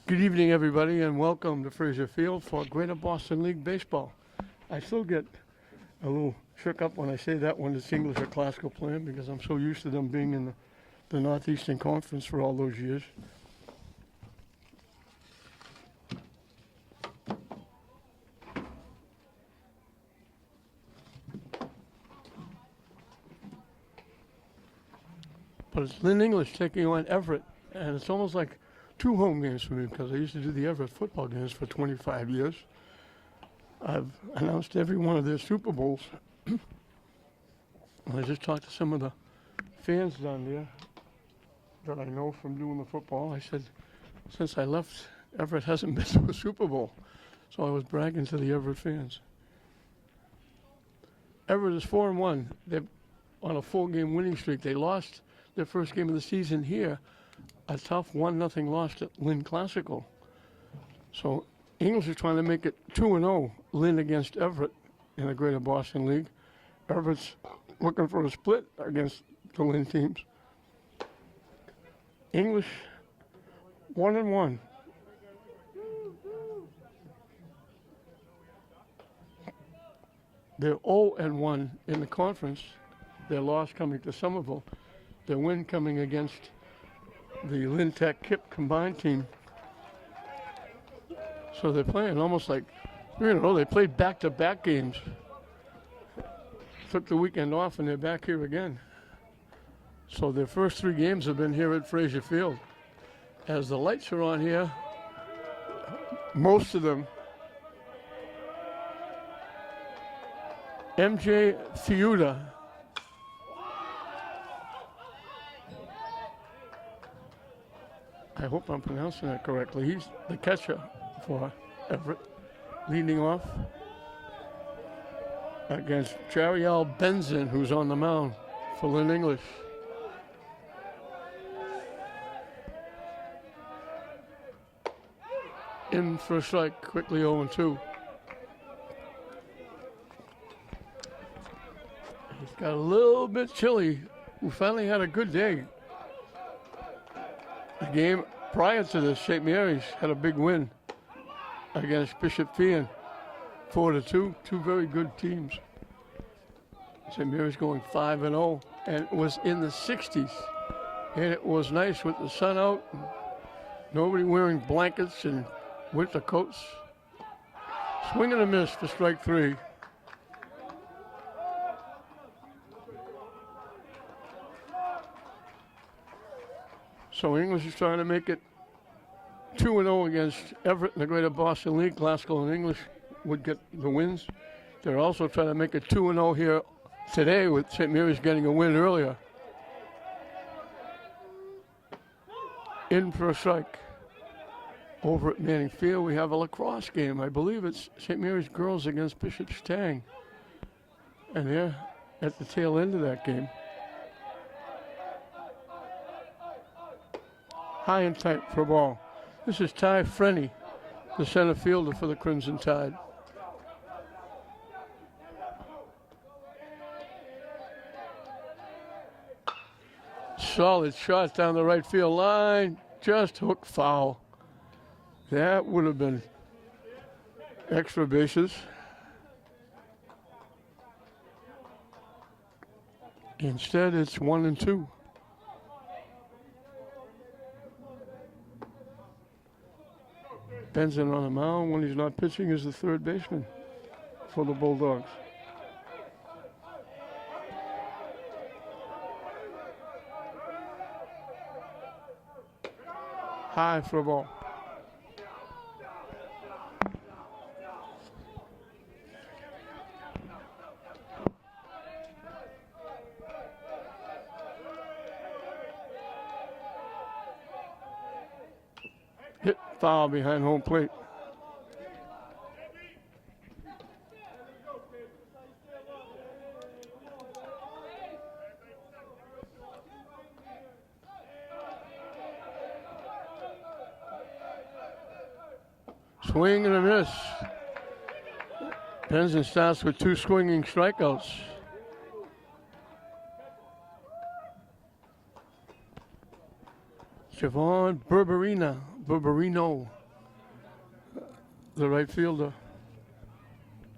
Good evening, everybody, and welcome to Fraser Field for Greater Boston League Baseball. I still get a little shook up when I say that when it's English or classical playing because I'm so used to them being in the Northeastern Conference for all those years. But it's Lynn English taking on Everett, and it's almost like two home games for me because I used to do the Everett football games for 25 years. I've announced every one of their Super Bowls. I just talked to some of the fans down there that I know from doing the football. I said, since I left, Everett hasn't been to a Super Bowl. So I was bragging to the Everett fans. Everett is 4-1. They're on a 4-game winning streak. They lost their first game of the season here, a tough 1-0 loss at Lynn Classical. So English is trying to make it 2-0, Lynn against Everett in the Greater Boston League. Everett's looking for a split against the Lynn teams. English 1-1. They're 0-1 in the conference. Their loss coming to Somerville. Their win coming against the Lynn Tech Kip combined team. So they're playing almost like, they played back-to-back games. Took the weekend off and they're back here again. So their first 3 games have been here at Fraser Field. As the lights are on here, most of them, MJ Thiuda, I hope I'm pronouncing that correctly. He's the catcher for Everett, leading off against Jariel Benzin, who's on the mound for Lynn English. In for a strike, quickly 0-2. It's got a little bit chilly. We finally had a good day. The game prior to this, St. Mary's had a big win against Bishop Fian, 4-2. Two very good teams. St. Mary's going 5-0, and it was in the 60s. And it was nice with the sun out, and nobody wearing blankets and winter coats. Swing and a miss for strike 3. So English is trying to make it 2-0 against Everett in the Greater Boston League. Glasgow and English would get the wins. They're also trying to make it 2-0 here today with St. Mary's getting a win earlier. In for a strike. Over at Manning Field, we have a lacrosse game. I believe it's St. Mary's girls against Bishop Stang. And they're at the tail end of that game. High and tight for a ball. This is Ty Frenny, the center fielder for the Crimson Tide. Solid shot down the right field line, just hook foul. That would have been extra bases. Instead, it's 1-2. Benson on the mound when he's not pitching is the third baseman for the Bulldogs. High for a ball. Hit foul behind home plate. Swing and a miss. Benson starts with 2 swinging strikeouts. Javon Barbarino, the right fielder,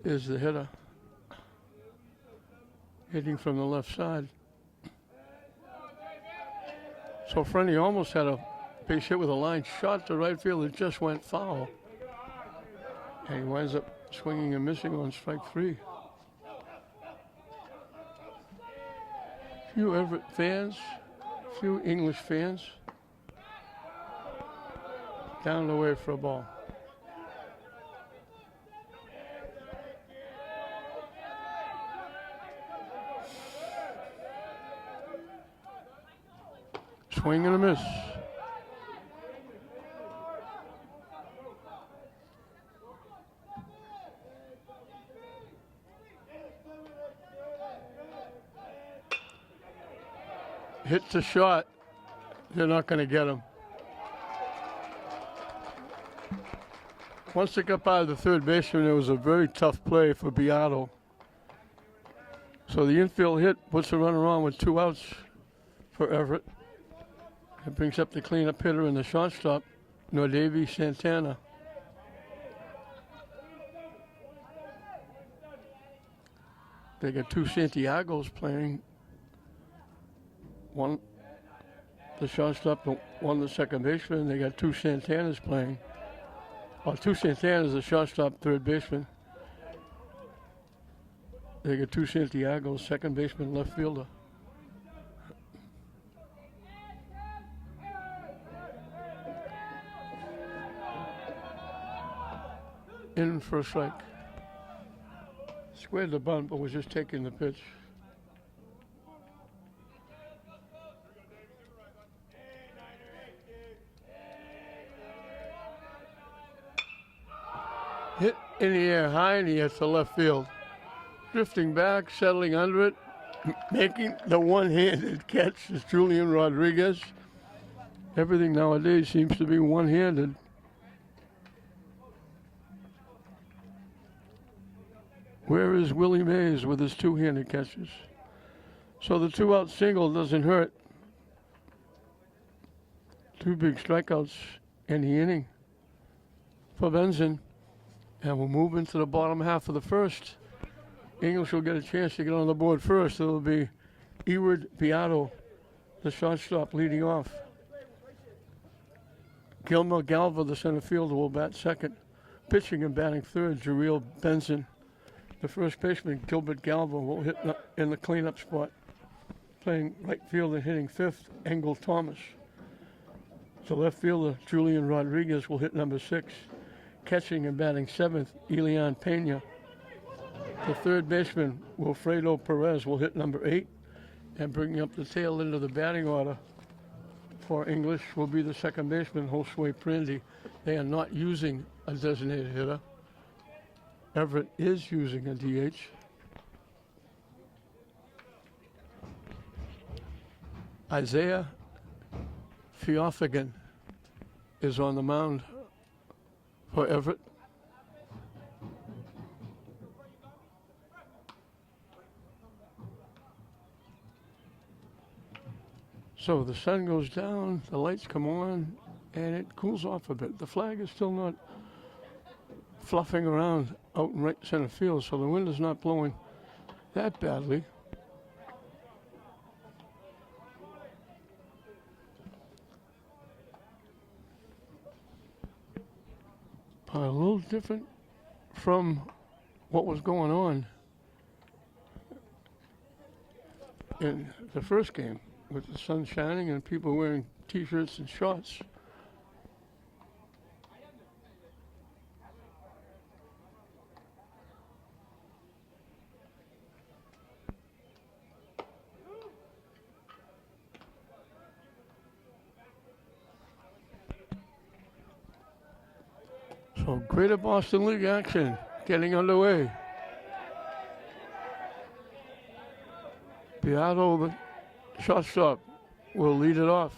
is the hitter. Hitting from the left side. So Frenny almost had a base hit with a line shot to right field. It just went foul. And he winds up swinging and missing on strike 3. Few Everett fans, few English fans. Down the way for a ball. Swing and a miss. Hits a shot. They're not going to get him. Once they got by the third baseman, it was a very tough play for Beato. So the infield hit puts the runner on with 2 outs for Everett. It brings up the cleanup hitter and the shortstop, Nordavi Santana. They got 2 Santiagos playing. One, the shortstop, one the second baseman. They got 2 Santanas playing. Well, 2 Santanas, the shortstop, third baseman. They got 2 Santiagos, second baseman, left fielder. In for a strike. Squared the bunt, but was just taking the pitch. Hit in the air, high in the air to left field. Drifting back, settling under it, making the one-handed catch is Julian Rodriguez. Everything nowadays seems to be one-handed. Where is Willie Mays with his 2-handed catches? So the 2-out single doesn't hurt. 2 big strikeouts in the inning for Benson. And we'll move into the bottom half of the first. English will get a chance to get on the board first. It'll be Eward Beato, the shortstop, leading off. Gilmer Galva, the center fielder, will bat second. Pitching and batting third, Jareel Benson. The first baseman, Gilbert Galva, will hit in the cleanup spot. Playing right field and hitting fifth, Engel Thomas. The left fielder, Julian Rodriguez, will hit number 6. Catching and batting seventh, Elian Pena. The third baseman, Wilfredo Perez, will hit number 8. And bringing up the tail end of the batting order for English will be the second baseman, Josue Prandy. They are not using a designated hitter. Everett is using a DH. Isaiah Fioffigan is on the mound for Everett. So the sun goes down, the lights come on, and it cools off a bit. The flag is still not fluffing around out in right center field, so the wind is not blowing that badly. A little different from what was going on in the first game with the sun shining and people wearing t-shirts and shorts. So Greater Boston League action getting underway. Beato, the shortstop, will lead it off.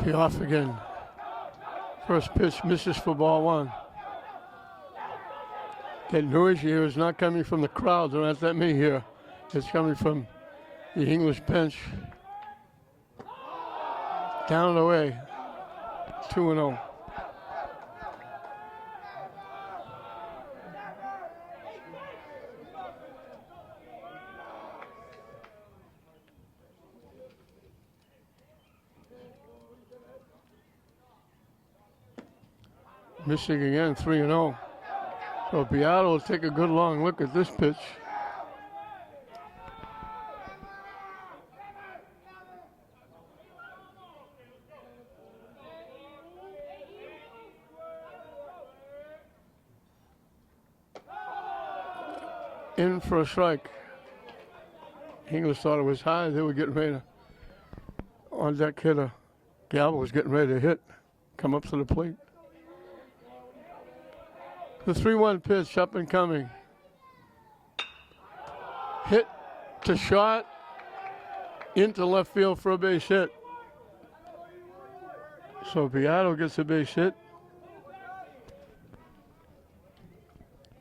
He off again. First pitch misses for ball one. That noise here is not coming from the crowd. There aren't that many here. It's coming from the English bench. Down and away. 2-0. Missing again, 3-0. So Beato will take a good long look at this pitch. In for a strike. English thought it was high. They were getting ready to, on deck hitter. Galva was getting ready to hit, come up to the plate. The 3-1 pitch up and coming. Hit to short, into left field for a base hit. So Beato gets a base hit.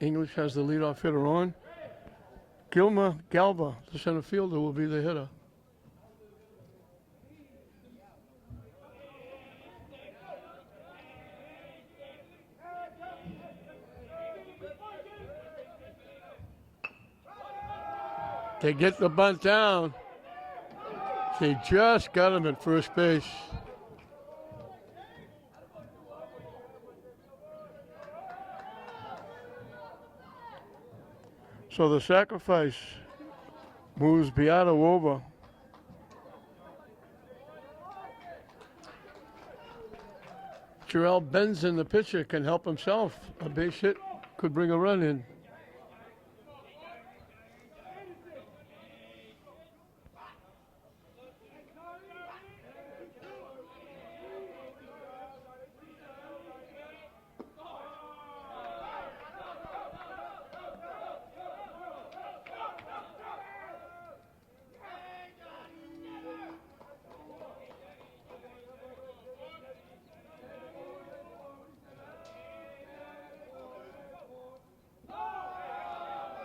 English has the leadoff hitter on. Galva, the center fielder, will be the hitter. They get the bunt down. They just got him at first base. So the sacrifice moves Beato over. Jarrell Benson, the pitcher, can help himself. A base hit could bring a run in.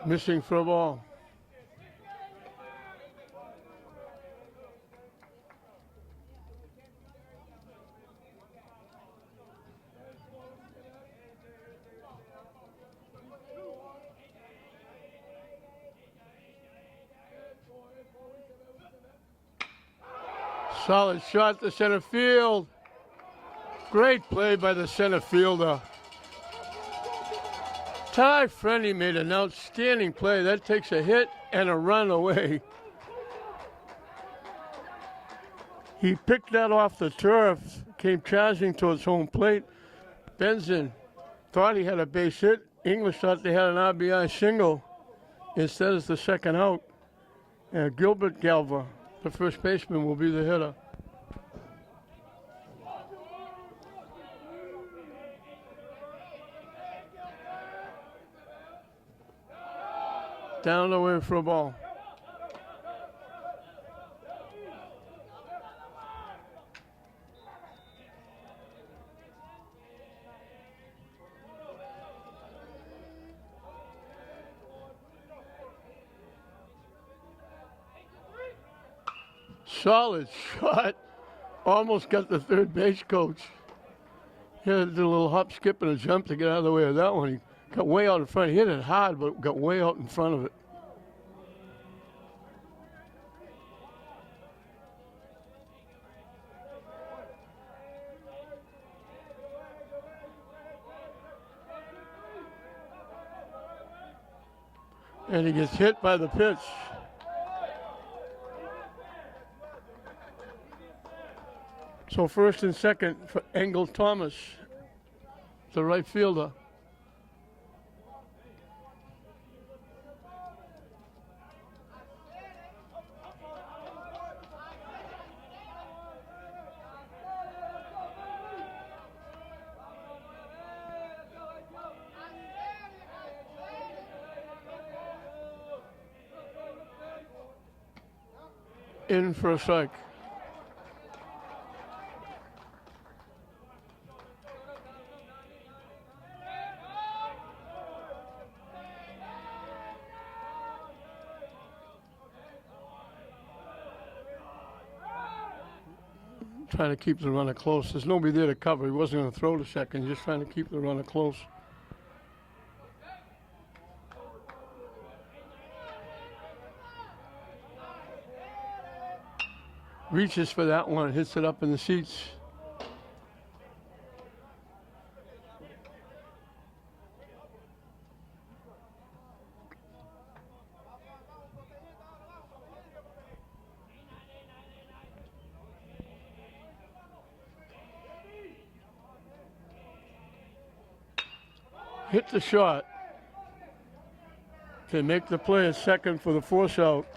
Missing for a ball. Solid shot to center field. Great play by the center fielder. Ty Frenny made an outstanding play. That takes a hit and a run away. He picked that off the turf, came charging towards home plate. Benson thought he had a base hit. English thought they had an RBI single. Instead, it's the second out. And Gilbert Galva, the first baseman, will be the hitter. Down the way for a ball. Solid shot. Almost got the third base coach. He had to do a little hop, skip, and a jump to get out of the way of that one. He got way out in front. He hit it hard, but got way out in front of it. And he gets hit by the pitch. So first and second for Engel Thomas, the right fielder. In for a strike. trying to keep the runner close. There's nobody there to cover. He wasn't going to throw to second. Just trying to keep the runner close. Reaches for that one, hits it up in the seats. Hit the shot to make the play a second for the force out.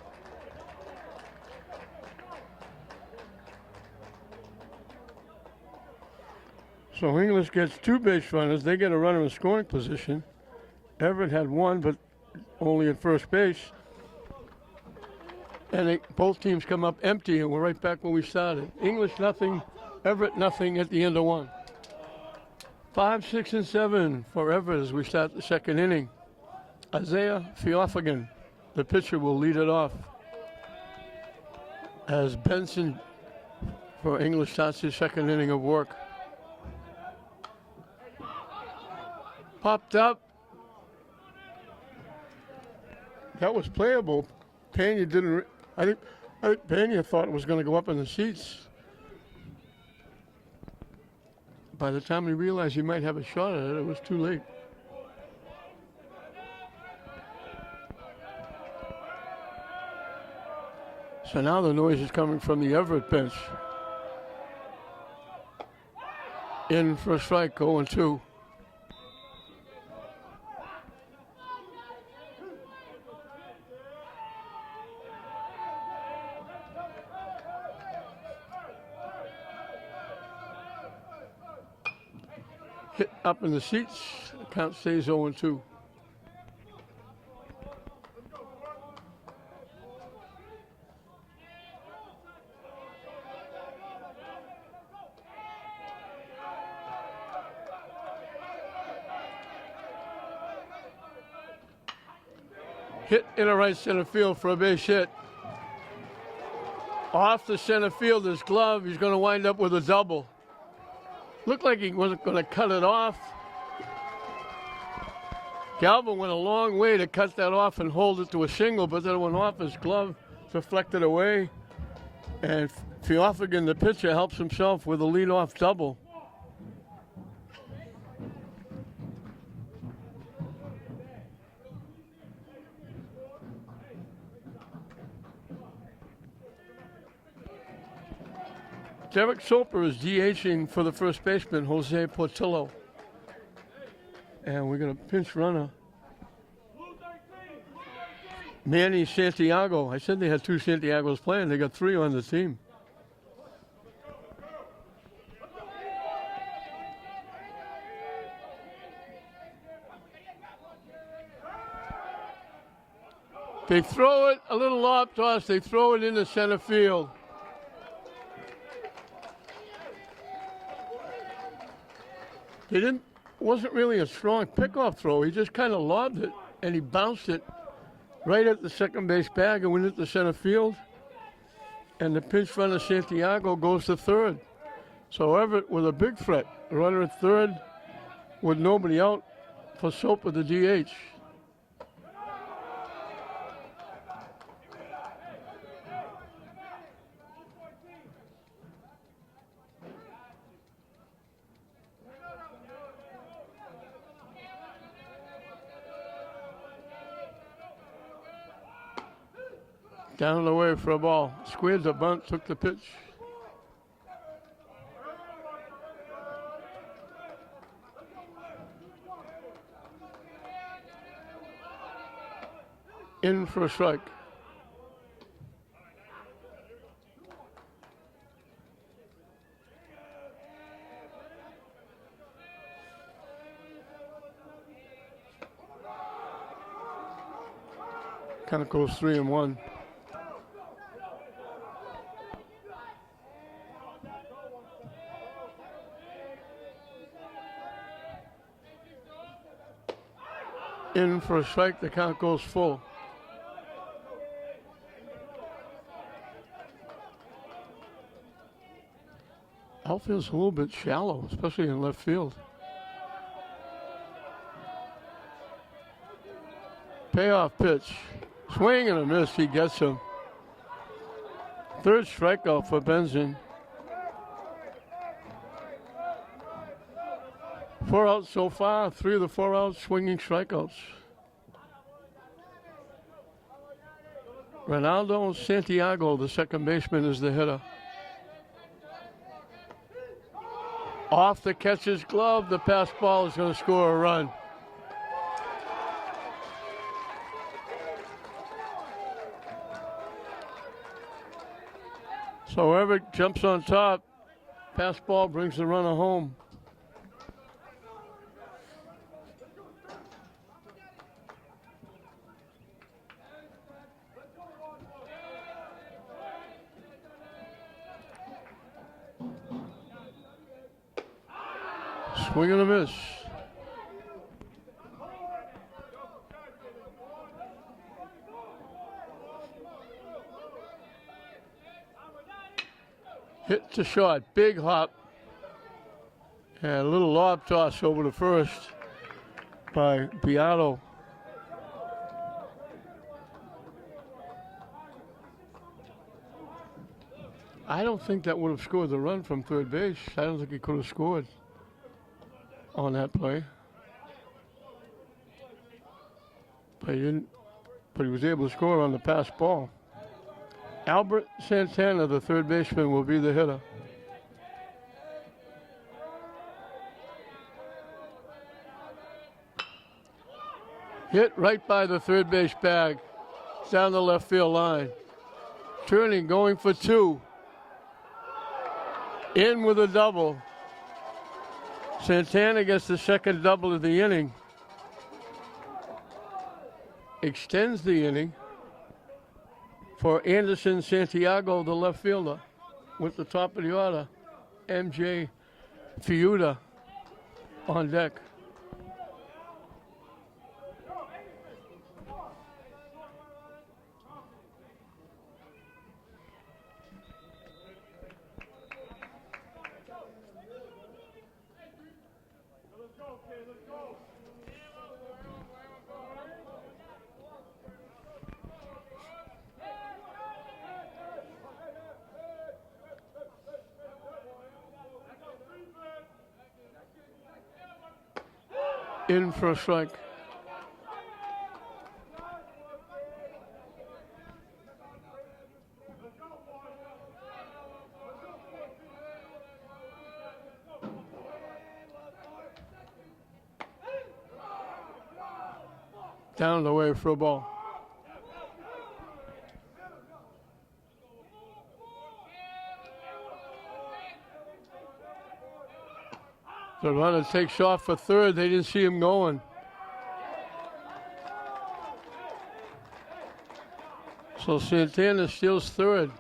So English gets 2 base runners. They get a runner in scoring position. Everett had 1, but only at first base. And both teams come up empty, and we're right back where we started. English nothing, Everett nothing at the end of 1. 5, 6, and 7 for Everett as we start the second inning. Isaiah Theophagan, the pitcher, will lead it off as Benson for English starts his second inning of work. Popped up. That was playable. Pena didn't. I think Pena thought it was going to go up in the seats. By the time he realized he might have a shot at it, it was too late. So now the noise is coming from the Everett bench. In for a strike, 0-2. Hit up in the seats. The count stays 0-2. Hit in a right center field for a base hit. Off the center fielder's glove. He's going to wind up with a double. Looked like he wasn't going to cut it off. Galvin went a long way to cut that off and hold it to a single, but then it went off his glove, deflected away. And Theophagan, the pitcher, helps himself with a leadoff double. Derek Soper is DHing for the first baseman, Jose Portillo. And we're going to pinch runner. Manny Santiago. I said they had 2 Santiagos playing. They got 3 on the team. They throw it, a little lob toss. They throw it into center field. Wasn't really a strong pickoff throw. He just kind of lobbed it, and he bounced it right at the second base bag and went into center field. And the pinch runner, Santiago, goes to third. So Everett with a big threat. Runner at third with nobody out for Soper, the DH. Down and away for a ball. Squared the bunt, took the pitch. In for a strike. Kind of goes 3-1. In for a strike, the count goes full. Outfield's a little bit shallow, especially in left field. Payoff pitch. Swing and a miss. He gets him. Third strikeout for Benson. 4 outs so far. 3 of the 4 outs swinging strikeouts. Ronaldo Santiago, the second baseman, is the hitter. Off the catcher's glove, the pass ball is going to score a run. So Everett jumps on top. Pass ball brings the runner home. Swing and a miss. Hit to short, big hop. And a little lob toss over to first by Beato. I don't think that would have scored the run from third base. I don't think he could have scored on that play. But he didn't. But he was able to score on the pass ball. Albert Santana, the third baseman, will be the hitter. Hit right by the third base bag, down the left field line. Turning, going for 2. In with a double. Santana gets the second double of the inning. Extends the inning for Anderson Santiago, the left fielder, with the top of the order, MJ Fiuta on deck. In for a strike. Down the way for a ball. The runner takes off for third. They didn't see him going. So Santana steals third.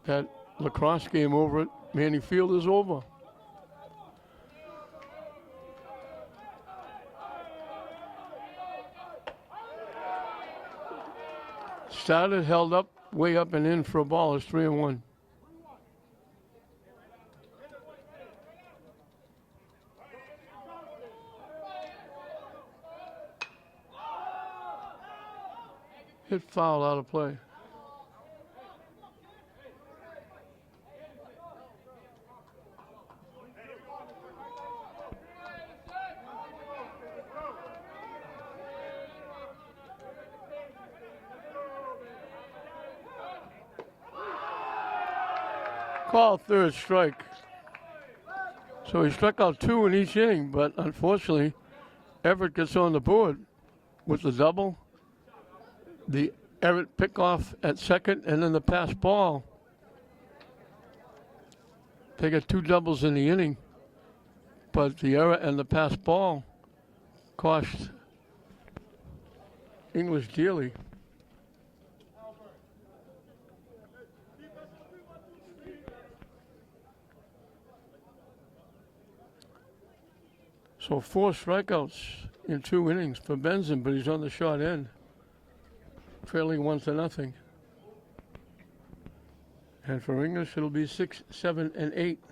That lacrosse game over at Manning Field is over. Started, held up, way up and in for a ball. It's 3-1. Hit foul, out of play. Call third strike. So he struck out 2 in each inning, but unfortunately, Everett gets on the board with the double. The Everett pickoff at second, and then the pass ball. They got 2 doubles in the inning, but the error and the pass ball cost English dearly. So 4 strikeouts in 2 innings for Benson, but he's on the short end. Trailing 1-0. And for English, it'll be 6, 7, and 8.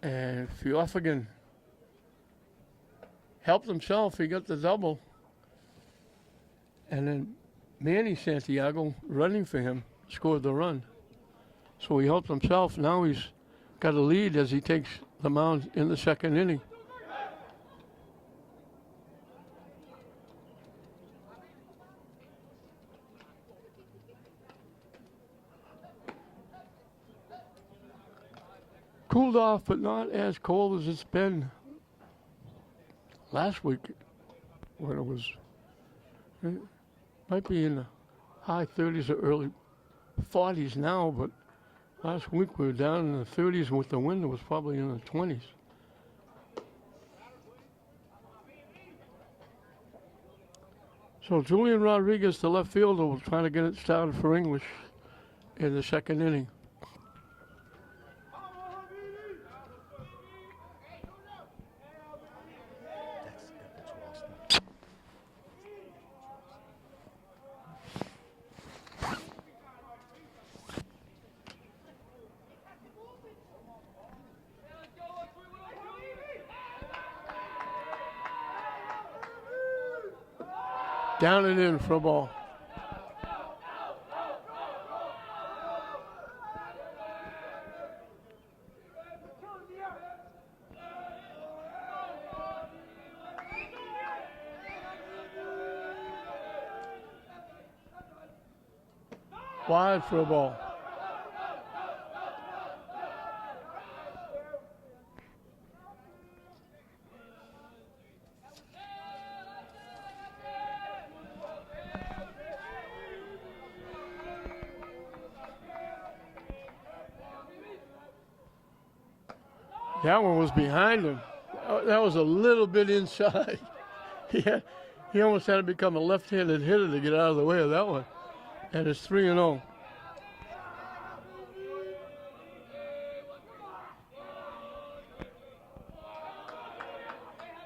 And Fjorfigan helped himself. He got the double. And then Manny Santiago, running for him, scored the run. So he helped himself. Now he's got a lead as he takes the mound in the second inning. Cooled off, but not as cold as it's been last week when it was, it might be in the high 30s or early 40s now, but last week we were down in the 30s, and with the wind it was probably in the 20s. So Julian Rodriguez, the left fielder, will try to get it started for English in the second inning. Down and in for a ball. Wide for a ball. That one was behind him. That was a little bit inside. He almost had to become a left-handed hitter to get out of the way of that one. And it's 3-0.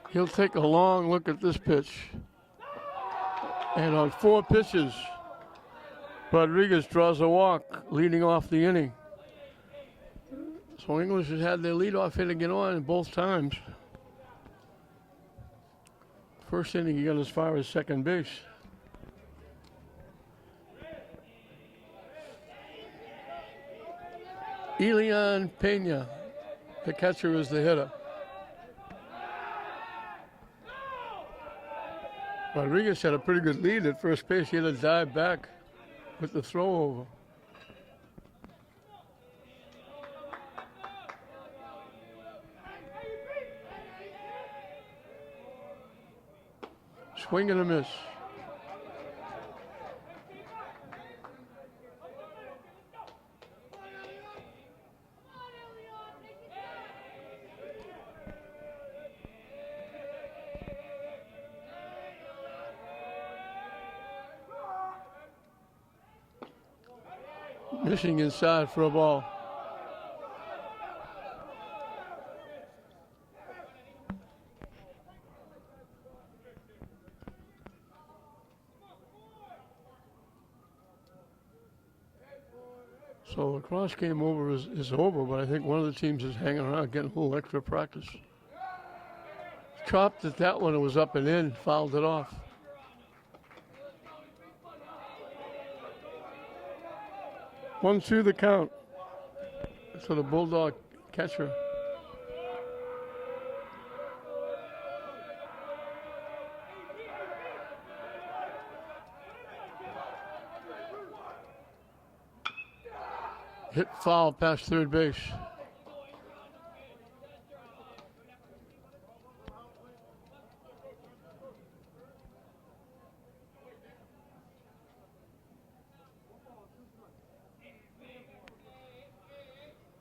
He'll take a long look at this pitch. And on 4 pitches, Rodriguez draws a walk, leading off the inning. So English has had their leadoff hitter get on both times. First inning, he got as far as second base. Elian Pena, the catcher, is the hitter. Rodriguez had a pretty good lead at first base. He had to dive back with the throw over. Swing and a miss. Missing inside for a ball. So the cross game over is over, but I think one of the teams is hanging around getting a little extra practice. Chopped at that one, it was up and in, fouled it off. One, two, the count. So the Bulldog catcher. Hit foul past third base.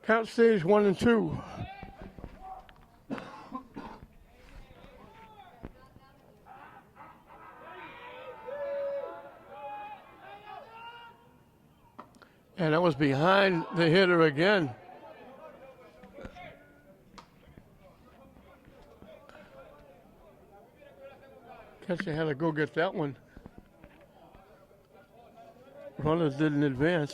Count stays 1-2. And that was behind the hitter again. Catcher had to go get that one. Runners didn't advance.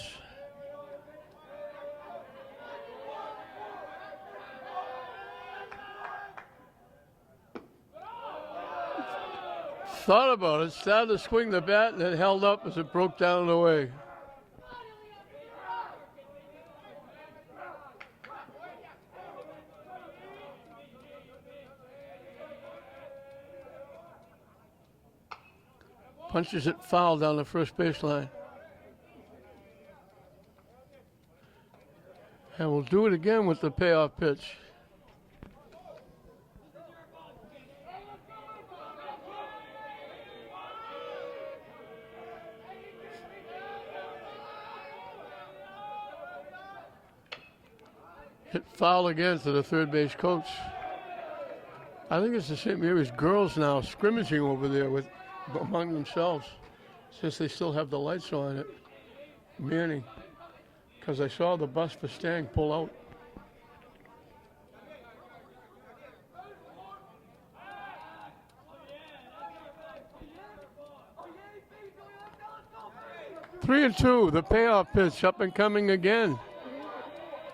Thought about it, started to swing the bat, and it held up as it broke down and away. Punches it foul down the first baseline. And we'll do it again with the payoff pitch. Hit foul again to the third base coach. I think it's the St. Mary's girls now scrimmaging over there with among themselves, since they still have the lights on at Manning, because I saw the bus for Stang pull out. Three and two, the payoff pitch up and coming again.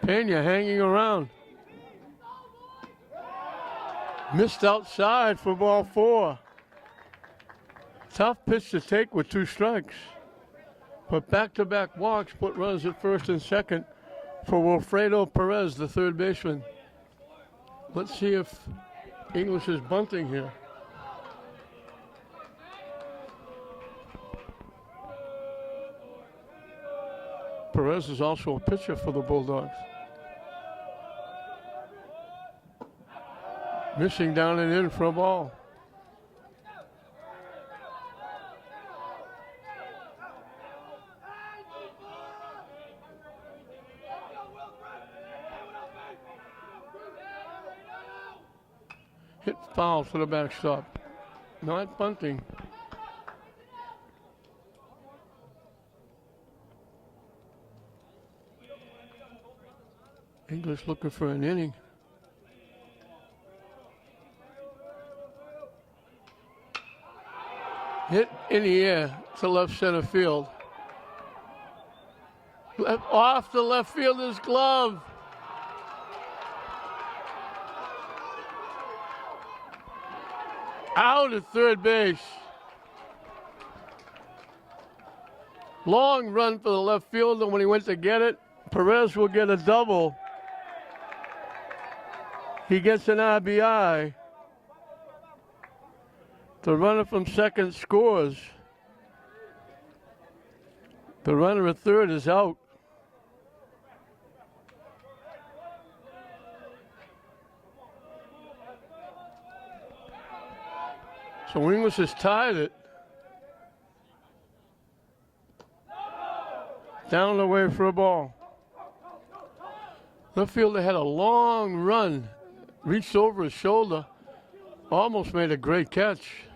Pena hanging around. Missed outside for ball four. Tough pitch to take with two strikes. But back-to-back walks put runners at first and second for Wilfredo Perez, the third baseman. Let's see if English is bunting here. Perez is also a pitcher for the Bulldogs. Missing down and in for a ball. Hit foul to the backstop. Not bunting. English looking for an inning. Hit in the air to left center field. Off the left fielder's glove. Out at third base. Long run for the left fielder when he went to get it. Perez will get a double. He gets an RBI. The runner from second scores. The runner at third is out. So English has tied it. Down the way for a ball. Left fielder had a long run, reached over his shoulder, almost made a great catch.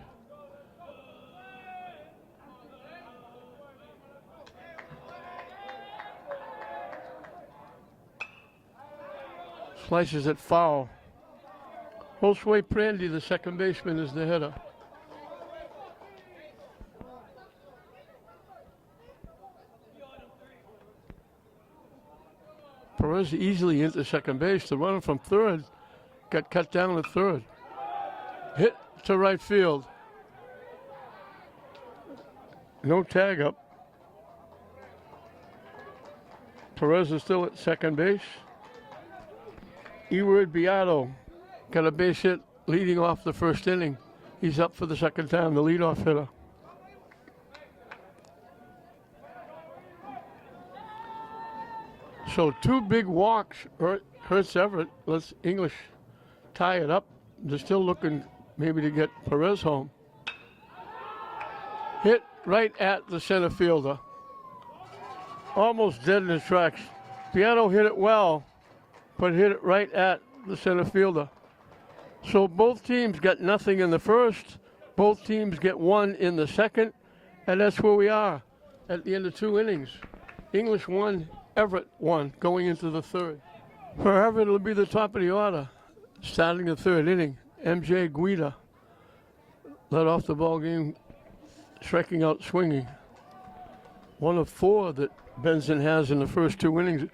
Slices it foul. Josue Prandy, the second baseman, is the hitter. Perez easily into second base. The runner from third got cut down to third. Hit to right field. No tag up. Perez is still at second base. Eward Beato got a base hit leading off the first inning. He's up for the second time, the leadoff hitter. So two big walks hurts Everett. Let's English tie it up. They're still looking maybe to get Perez home. Hit right at the center fielder. Almost dead in his tracks. Beato hit it well, but hit it right at the center fielder. So both teams got nothing in the first. Both teams get one in the second. And that's where we are at the end of two innings. English won, Everett won going into the third. For Everett, it'll be the top of the order. Starting the third inning, MJ Guida. led off the ball game, striking out swinging. One of 4 that Benson has in the first 2 innings.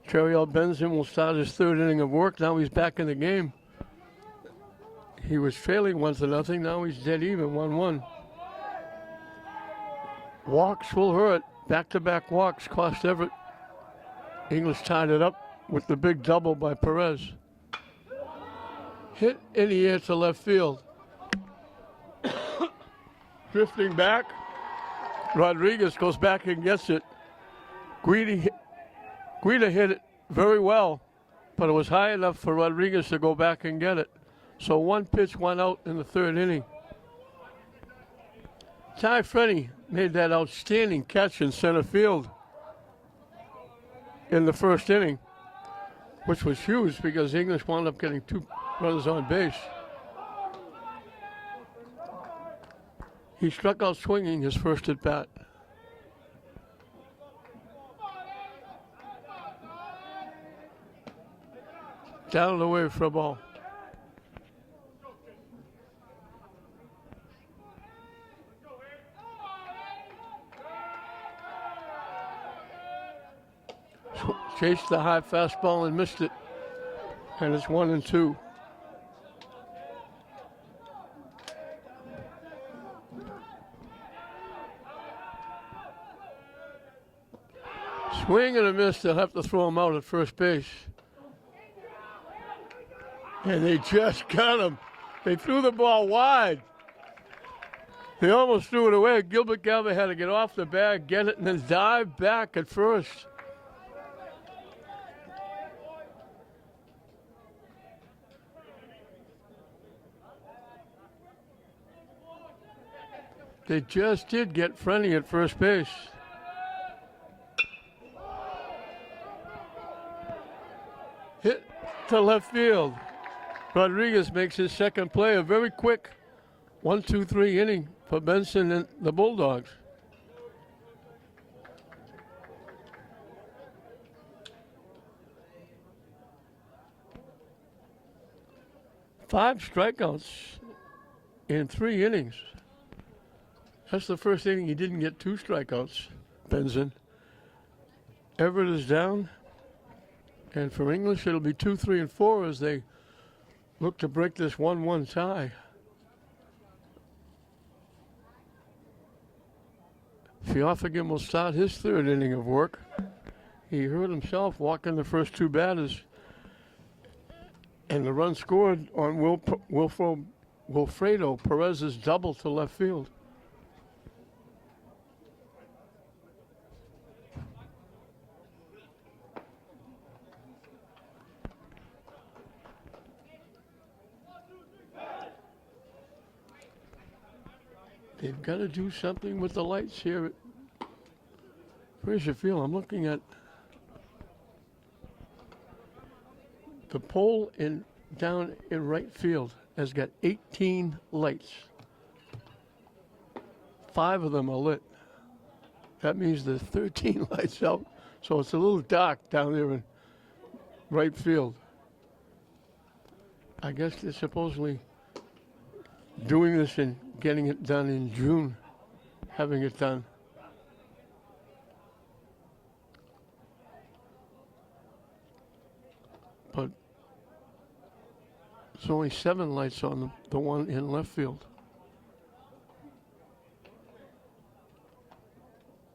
Terriel Benson will start his 3rd inning of work. Now he's back in the game. He was trailing 1-0. Now he's dead even, 1-1. Walks will hurt. Back-to-back walks cost Everett. English tied it up with the big double by Perez. Hit in the air to left field. Drifting back. Rodriguez goes back and gets it. Guida hit it very well, but it was high enough for Rodriguez to go back and get it. So 1 pitch, 1 out in the 3rd inning. Ty Freddy made that outstanding catch in center field in the 1st inning, which was huge because English wound up getting 2 runners on base. He struck out swinging his first at bat. Down and away for a ball. Chased the high fastball and missed it. And it's 1-2. Swing and a miss. They'll have to throw him out at first base. And they just got him. They threw the ball wide. They almost threw it away. Gilbert Galvin had to get off the bag, get it, and then dive back at first. They just did get friendly at first base. Hit to left field. Rodriguez makes his 2nd play, a very quick 1-2-3 inning for Benson and the Bulldogs. Five strikeouts in 3 innings. That's the first inning he didn't get 2 strikeouts, Benson. Everett is down. And for English, it'll be 2, 3, and 4 as they look to break this 1-1 tie. Fioffigan will start his 3rd inning of work. He hurt himself walking the first 2 batters. And the run scored on Wilfredo Perez's double to left field. They've got to do something with the lights here. Where's your field? I'm looking at the pole down in right field has got 18 lights. 5 of them are lit. That means there's 13 lights out. So it's a little dark down there in right field. I guess they're supposedly doing this and getting it done in June, having it done. But there's only 7 lights on the one in left field.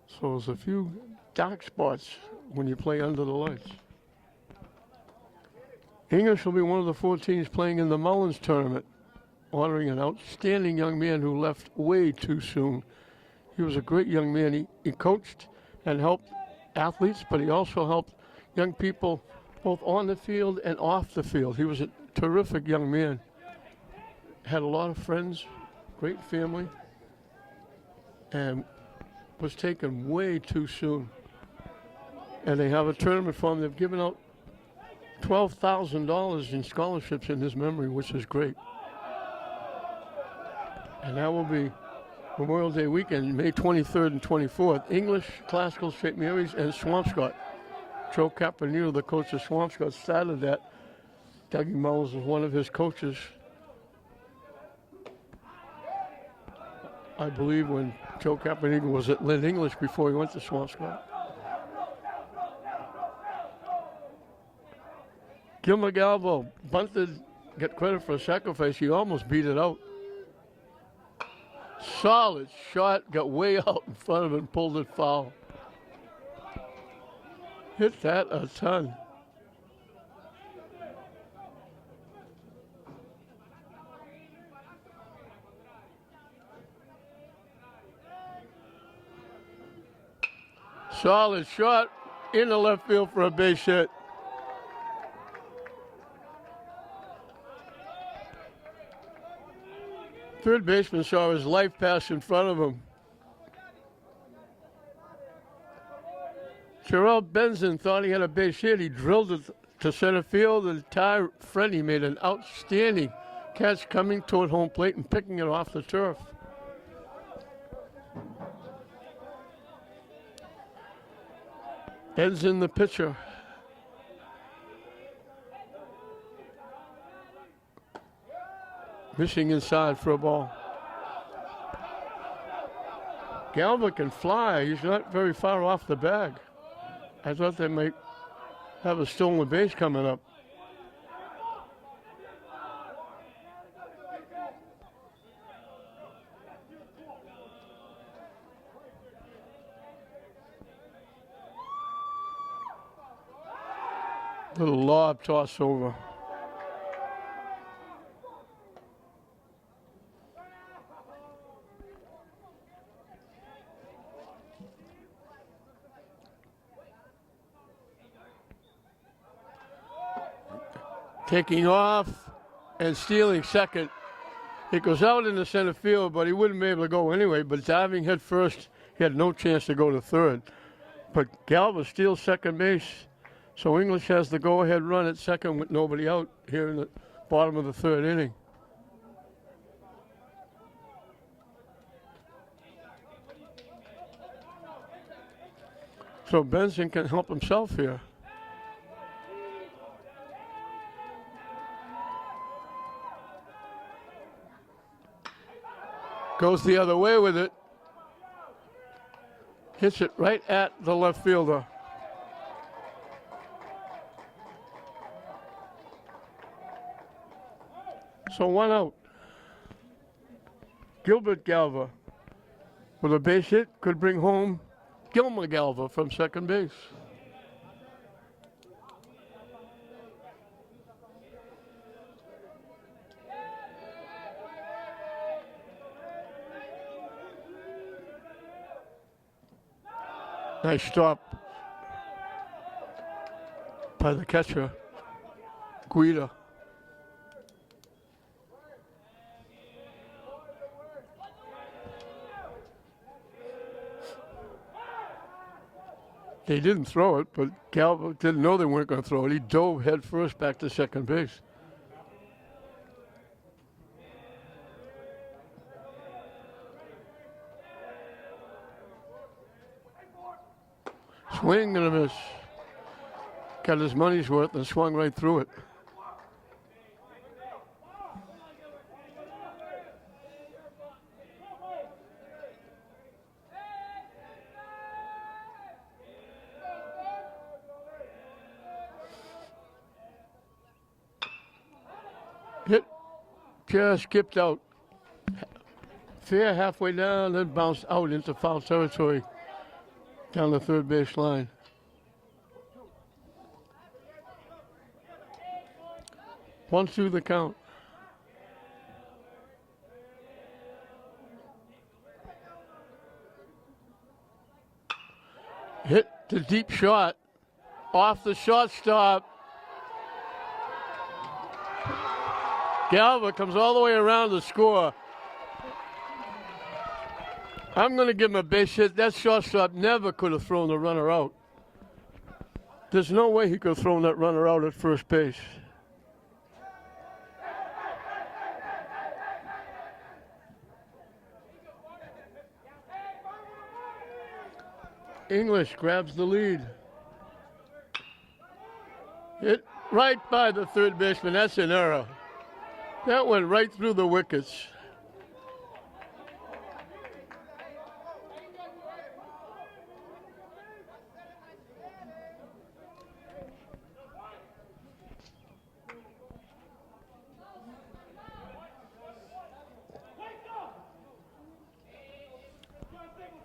So there's a few dark spots when you play under the lights. English will be one of the 4 teams playing in the Mullins tournament, honoring an outstanding young man who left way too soon. He was a great young man. He coached and helped athletes, but he also helped young people both on the field and off the field. He was a terrific young man. Had a lot of friends, great family, and was taken way too soon. And they have a tournament for him. They've given out $12,000 in scholarships in his memory, which is great. And that will be Memorial Day weekend, May 23rd and 24th. English, Classical, St. Mary's, and Swampscott. Joe Campanile, the coach of Swampscott, started that. Dougie Mullins is one of his coaches. I believe, when Joe Caponigo was at Lynn English before he went to Swampscott. Gilmer Galvo bunted, get credit for a sacrifice. He almost beat it out. Solid shot, got way out in front of it and pulled it foul. Hit that a ton. Solid shot in the left field for a base hit. Third baseman saw his life pass in front of him. Terrell Benson thought he had a base hit. He drilled it to center field, and Ty Frenny made an outstanding catch coming toward home plate and picking it off the turf. Benson, the pitcher. Missing inside for a ball. Galva can fly. He's not very far off the bag. I thought they might have a stolen base coming up. Little lob toss over. Taking off and stealing second. It goes out in the center field, but he wouldn't be able to go anyway. But diving head first, he had no chance to go to third. But Galva steals second base. So English has the go-ahead run at second with nobody out here in the bottom of the third inning. So Benson can help himself here. Goes the other way with it. Hits it right at the left fielder. So one out. Gilbert Galva with a base hit could bring home Gilmer Galva from second base. Nice stop by the catcher, Guida. They didn't throw it, but Galva didn't know they weren't going to throw it. He dove head first back to second base. Swing and a miss. Got his money's worth and swung right through it. Hit just skipped out. Fair halfway down, then bounced out into foul territory down the third base line. One, two, the count. Hit the deep shot off the shortstop. Galva comes all the way around to score. I'm going to give him a base hit. That shortstop never could have thrown the runner out. There's no way he could have thrown that runner out at first base. English grabs the lead. Hit right by the third baseman. That's an error. That went right through the wickets.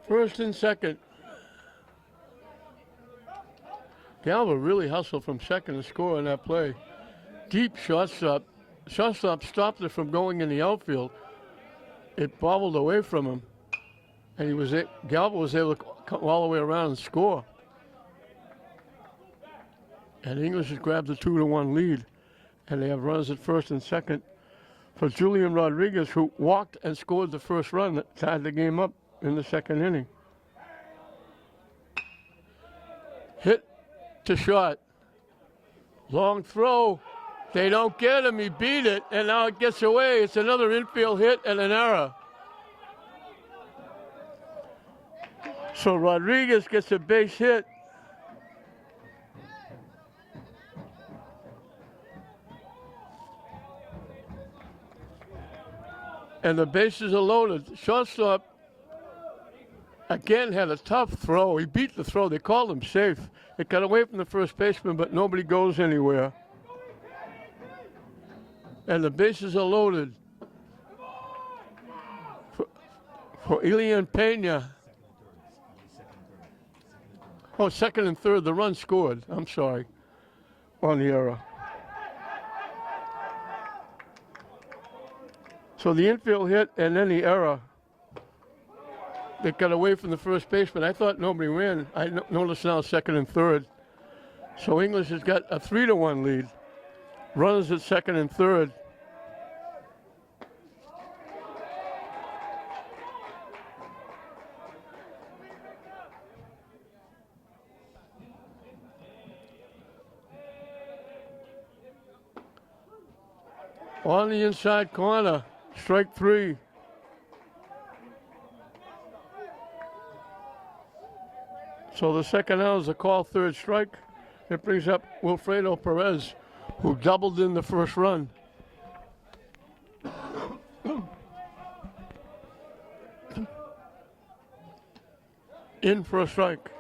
First and second. Galva really hustled from second to score on that play. Deep shortstop. Shortstop stopped it from going in the outfield. It bobbled away from him. And Galva was able to come all the way around and score. And English has grabbed a 2-1 lead. And they have runners at first and second for Julian Rodriguez, who walked and scored the first run that tied the game up in the second inning. Hit to short. Long throw. They don't get him. He beat it, and now it gets away. It's another infield hit and an error. So Rodriguez gets a base hit. And the bases are loaded. Shortstop, again, had a tough throw. He beat the throw. They called him safe. It got away from the first baseman, but nobody goes anywhere. And the bases are loaded for Elian Pena. Oh, second and third, the run scored. I'm sorry, on the error. So the infield hit and then the error that got away from the first baseman. I thought nobody ran. I notice now second and third. So English has got a 3-1 lead. Runners at second and third. On the inside corner, strike 3. So the second out is a call, third strike. It brings up Wilfredo Perez, who doubled in the first run. In for a strike.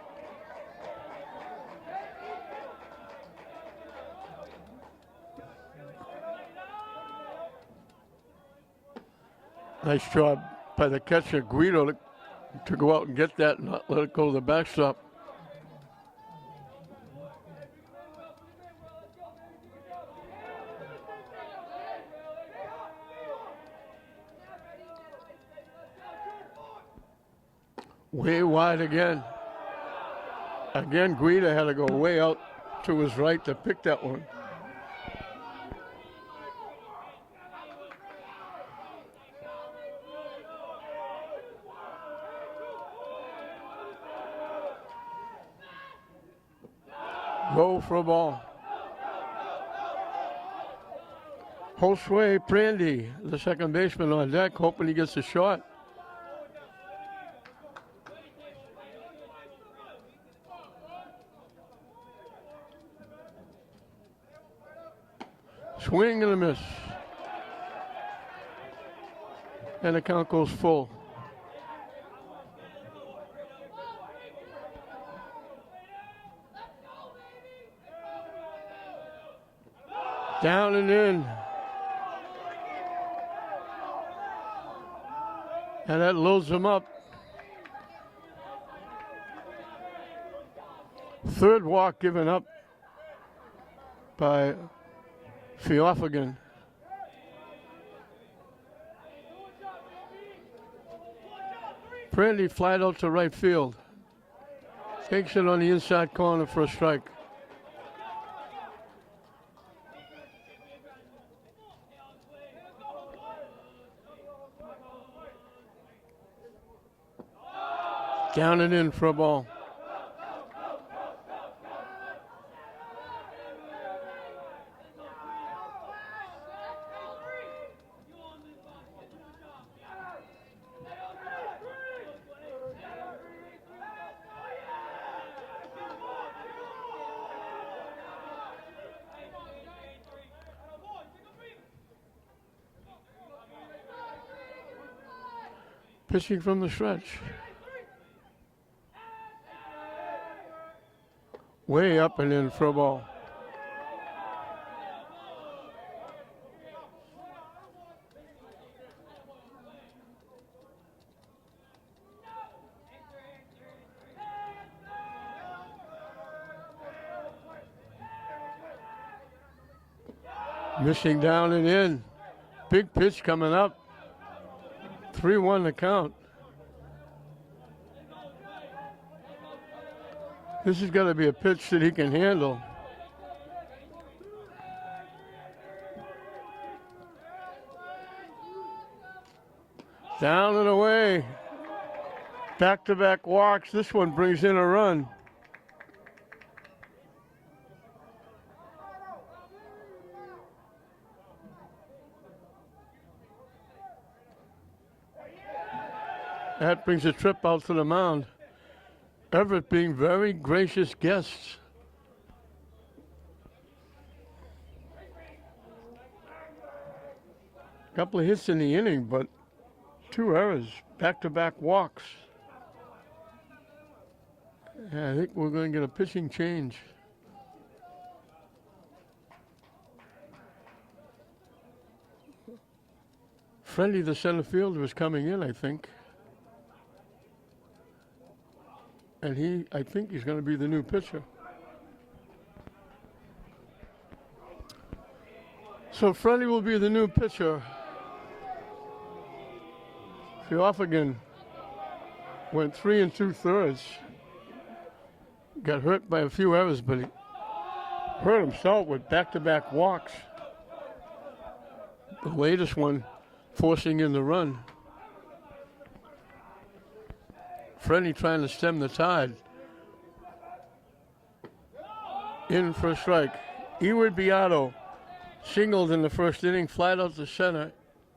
Nice job by the catcher, Guido, to go out and get that and not let it go to the backstop. Way wide again. Again, Guido had to go way out to his right to pick that one. Go for a ball. Josue Prandy, the second baseman on deck, hoping he gets a shot. Swing and a miss. And the count goes full. Down and in. And that loads them up. Third walk given up by Theophagan. Brandy flied out to right field. Takes it on the inside corner for a strike. Down and in for a ball. Pitching from the stretch. Way up and in for a ball. Missing down and in. Big pitch coming up. 3-1 the count. This has got to be a pitch that he can handle. Down and away. Back-to-back walks. This one brings in a run. That brings a trip out to the mound. Everett being very gracious guests. Couple of hits in the inning, but 2 errors, back-to-back walks. Yeah, I think we're going to get a pitching change. Freddie, the center fielder, is coming in, I think. And I think he's going to be the new pitcher. So Freddie will be the new pitcher. Theophagan went 3 2/3. Got hurt by a few errors, but he hurt himself with back-to-back walks. The latest one forcing in the run. Freddie trying to stem the tide. In for a strike. Eward Beato singled in the first inning, flat out to center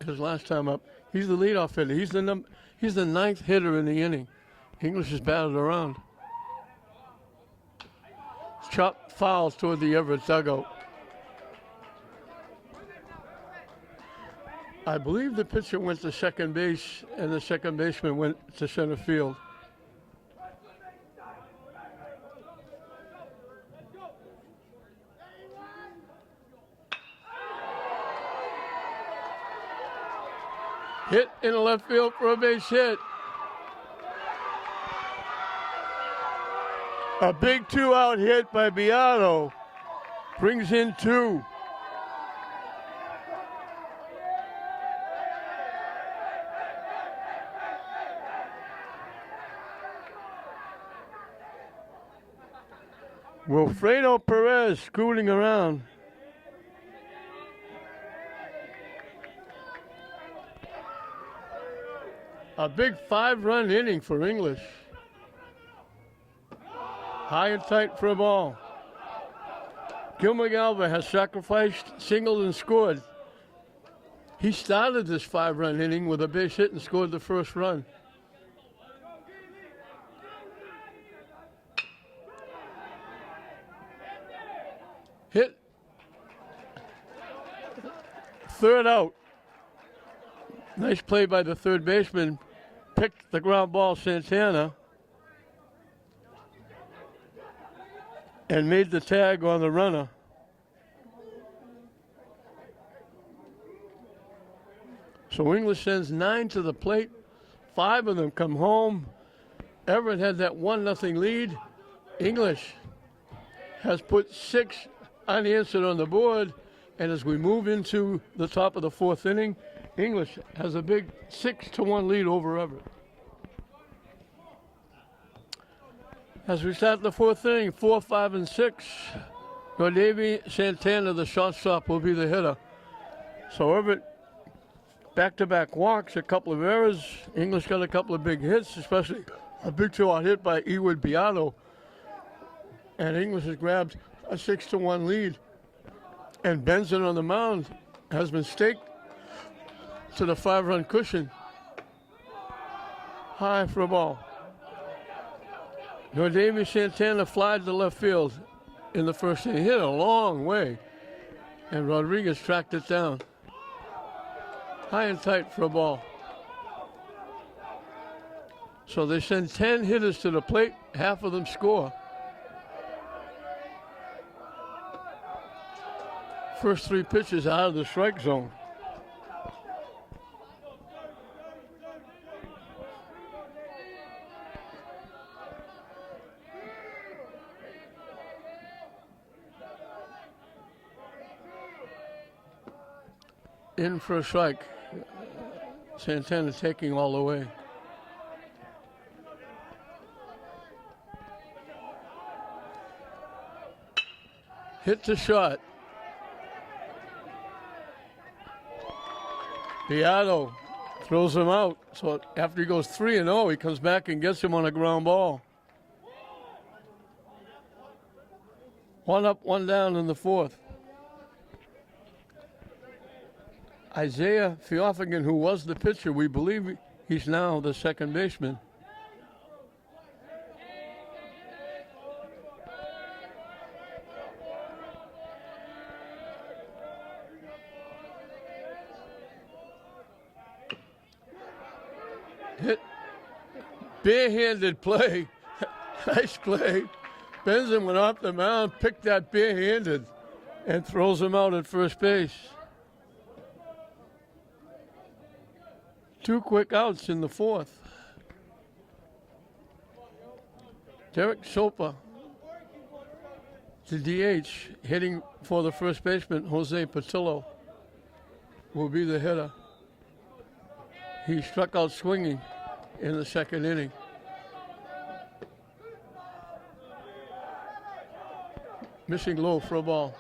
his last time up. He's the leadoff hitter. He's the 9th hitter in the inning. English is batted around. Chop fouls toward the Everett dugout. I believe the pitcher went to second base and the second baseman went to center field. Hit in the left field for a base hit. A big 2-out hit by Beato brings in 2. Wilfredo Perez scooting around. A big 5-run inning for English. High and tight for a ball. Gilmer Galva has sacrificed, singled, and scored. He started this 5-run inning with a base hit and scored the first run. Hit. 3rd out. Nice play by the third baseman. Picked the ground ball, Santana, and made the tag on the runner. So English sends 9 to the plate. 5 of them come home. Everett had that 1-0 lead. English has put 6 unanswered on the board. And as we move into the top of the 4th inning, English has a big 6-1 lead over Everett. As we start the 4th inning, 4, 5, and 6, Nordavy Santana, the shortstop, will be the hitter. So Everett, back-to-back walks, a couple of errors. English got a couple of big hits, especially a big 2-out hit by Eward Beato. And English has grabbed a 6-1 lead. And Benson on the mound has been staked to the 5-run cushion. High for a ball. Nordavy Santana flied to left field in the first inning. Hit a long way. And Rodriguez tracked it down. High and tight for a ball. So they send 10 hitters to the plate. Half of them score. First 3 pitches out of the strike zone. In for a strike. Santana taking all the way. Hit the shot. Beato throws him out. So after he goes 3-0, he comes back and gets him on a ground ball. 1 up, 1 down in the fourth. Isaiah Theophagan, who was the pitcher, we believe he's now the second baseman. Hit. Barehanded play. Nice play. Benson went off the mound, picked that barehanded, and throws him out at first base. 2 quick outs in the fourth. Derek Sopa, the DH, hitting for the first baseman, Jose Patillo, will be the hitter. He struck out swinging in the second inning. Missing low for a ball.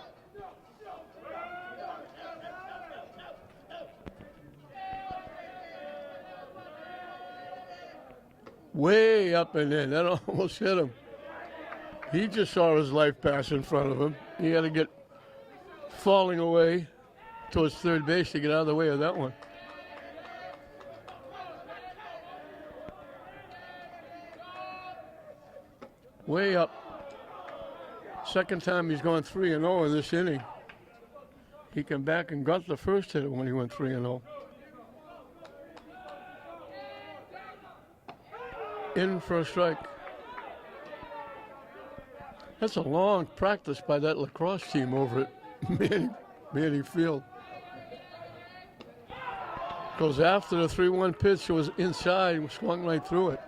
Way up and in. That almost hit him. He just saw his life pass in front of him. He had to get falling away towards third base to get out of the way of that one. Way up. Second time he's gone 3-0 in this inning. He came back and got the first hitter when he went 3-0. In for a strike. That's a long practice by that lacrosse team over at Manning Field. Goes after the 3-1 pitch. It was inside, swung right through it.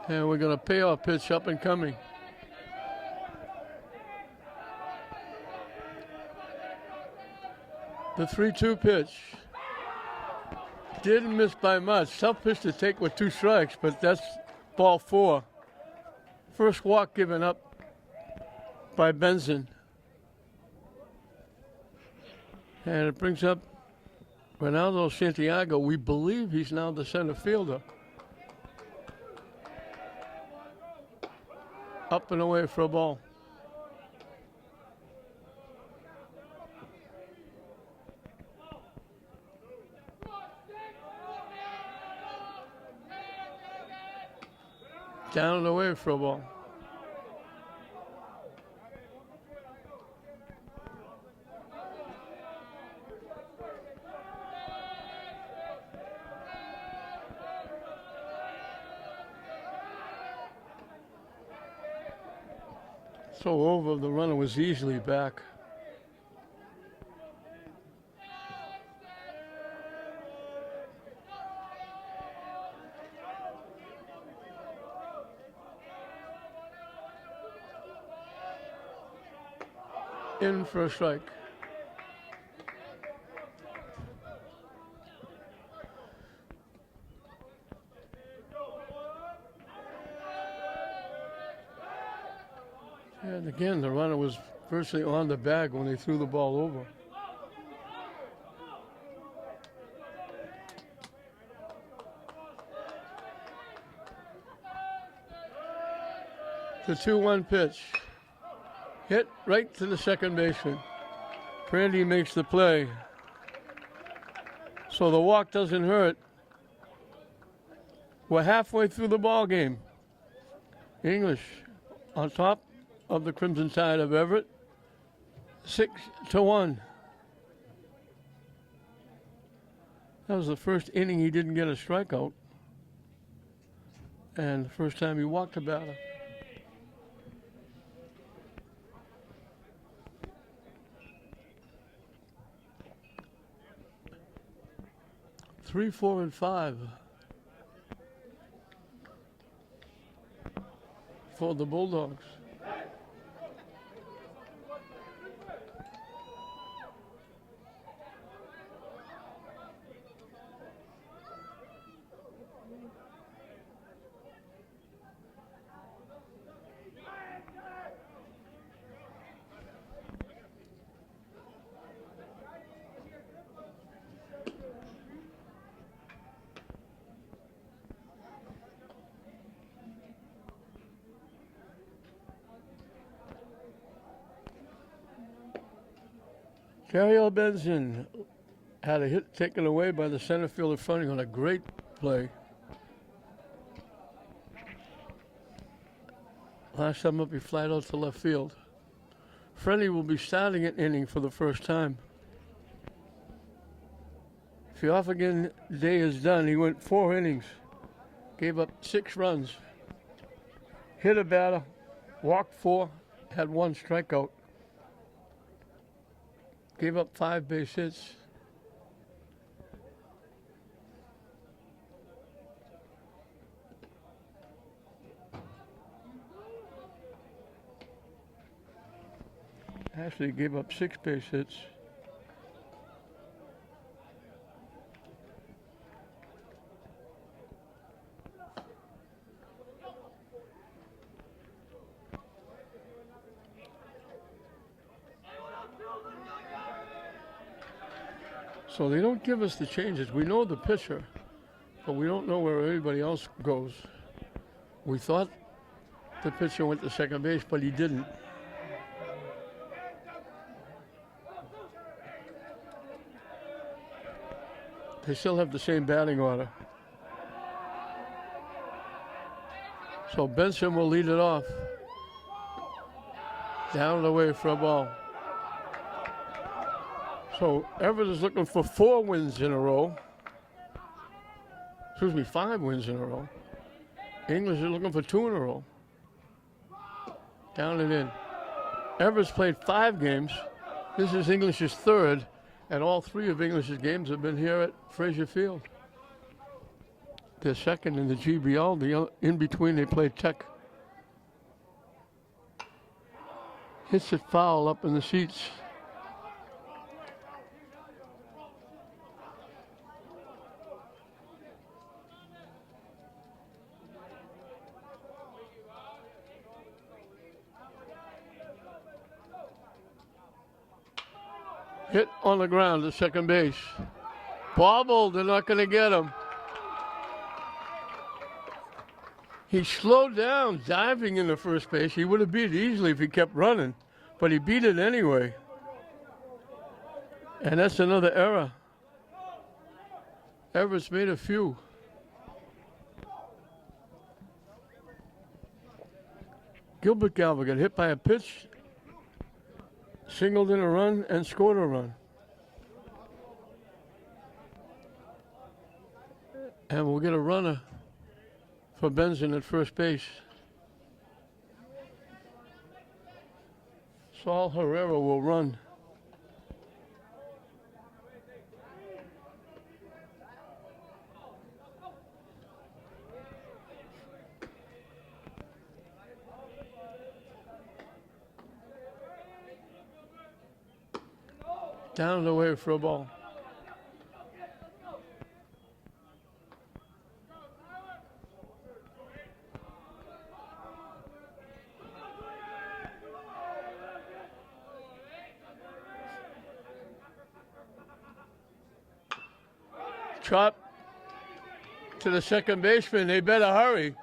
And we're going to payoff pitch up and coming. The 3-2 pitch. Didn't miss by much. Tough pitch to take with 2 strikes, but that's ball 4. First walk given up by Benson. And it brings up Ronaldo Santiago. We believe he's now the center fielder. Up and away for a ball. Down and away for a ball. So over, the runner was easily back. In for a strike. And again, the runner was virtually on the bag when they threw the ball over. The 2-1 pitch. Hit right to the second baseman. Brandy makes the play. So the walk doesn't hurt. We're halfway through the ball game. English on top of the Crimson Tide of Everett. 6-1. That was the first inning he didn't get a strikeout. And the first time he walked a batter. 3, 4, and 5 for the Bulldogs. Dario Benson had a hit taken away by the center fielder fronting on a great play. Last time up, he flied out to left field. Freddie will be starting an inning for the first time. If the off-again day is done, he went 4 innings, gave up 6 runs, hit a batter, walked 4, had 1 strikeout, gave up 5 base hits. Actually, gave up 6 base hits. So they don't give us the changes. We know the pitcher, but we don't know where everybody else goes. We thought the pitcher went to second base, but he didn't. They still have the same batting order. So Benson will lead it off. Down and away for a ball. So Everett is looking for 4 wins in a row. Excuse me, 5 wins in a row. English is looking for 2 in a row. Down and in. Everett's played 5 games. This is English's 3rd, and all 3 of English's games have been here at Frazier Field. They're 2nd in the GBL. In between, they played Tech. Hits it foul up in the seats. Hit on the ground to second base. Bobbled, they're not going to get him. He slowed down, diving into first base. He would have beat it easily if he kept running, but he beat it anyway. And that's another error. Everett's made a few. Gilbert Galva got hit by a pitch, singled in a run, and scored a run. And we'll get a runner for Benson at first base. Saul Herrera will run. Down and away for a ball. Chop to the second baseman. They better hurry.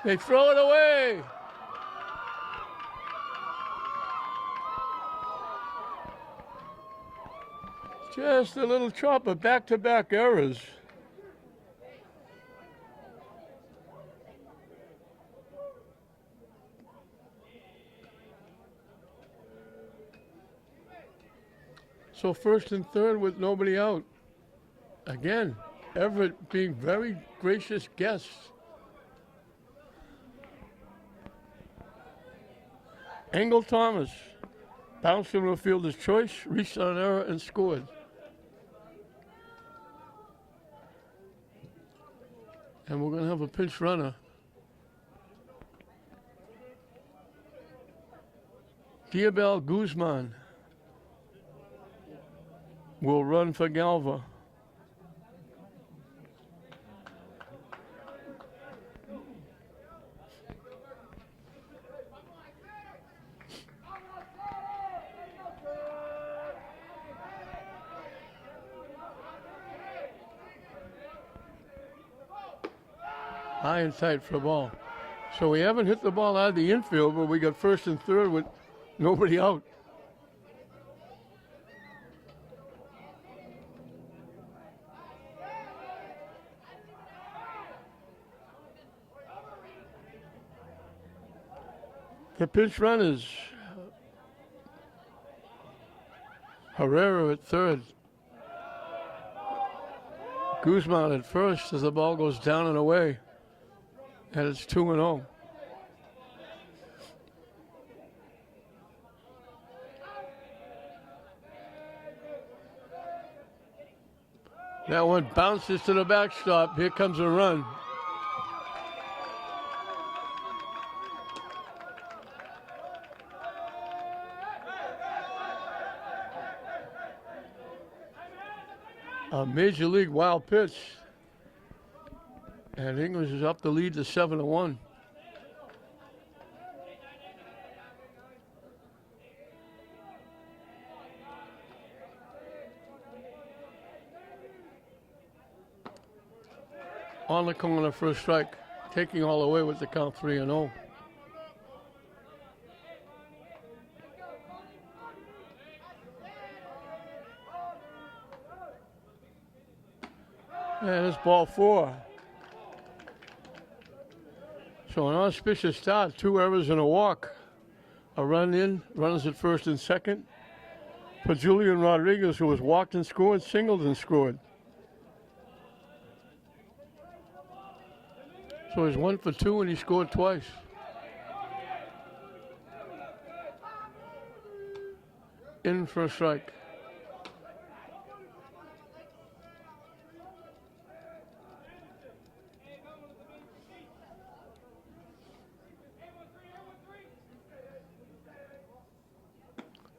They throw it away. Just a little chopper, back-to-back errors. So first and third with nobody out. Again, Everett being very gracious guests. Engel Thomas bounced into a fielder's choice, reached on an error, and scored. And we're going to have a pinch runner. Diabel Guzman will run for Galva. High and tight for a ball. So we haven't hit the ball out of the infield, but we got first and third with nobody out. The pinch runners. Herrera at third. Guzman at first as the ball goes down and away. And it's 2-0. That one bounces to the backstop. Here comes a run. A major league wild pitch. And English is up the lead to 7-1. On the corner for a strike, taking all the way with the count 3-0. And it's ball 4. So an auspicious start, 2 errors and a walk. A run in, runners at first and second. For Julian Rodriguez, who was walked and scored, singled and scored. So he's 1 for 2 and he scored twice. In for a strike.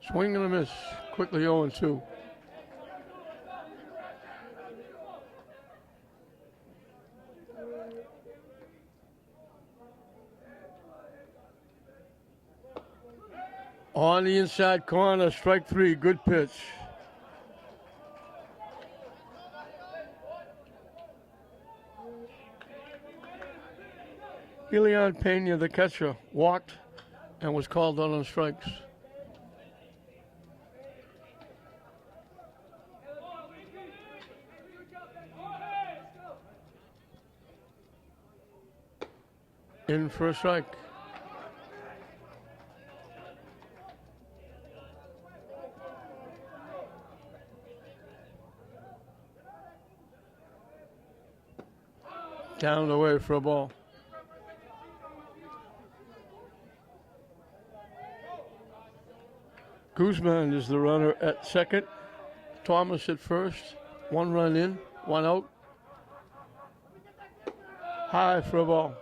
Swing and a miss. Quickly 0-2. On the inside corner, strike 3, good pitch. Elian Pena, the catcher, walked and was called out on strikes. In for a strike. Down the way for a ball. Guzman is the runner at second. Thomas at first. 1 run in, 1 out. High for a ball.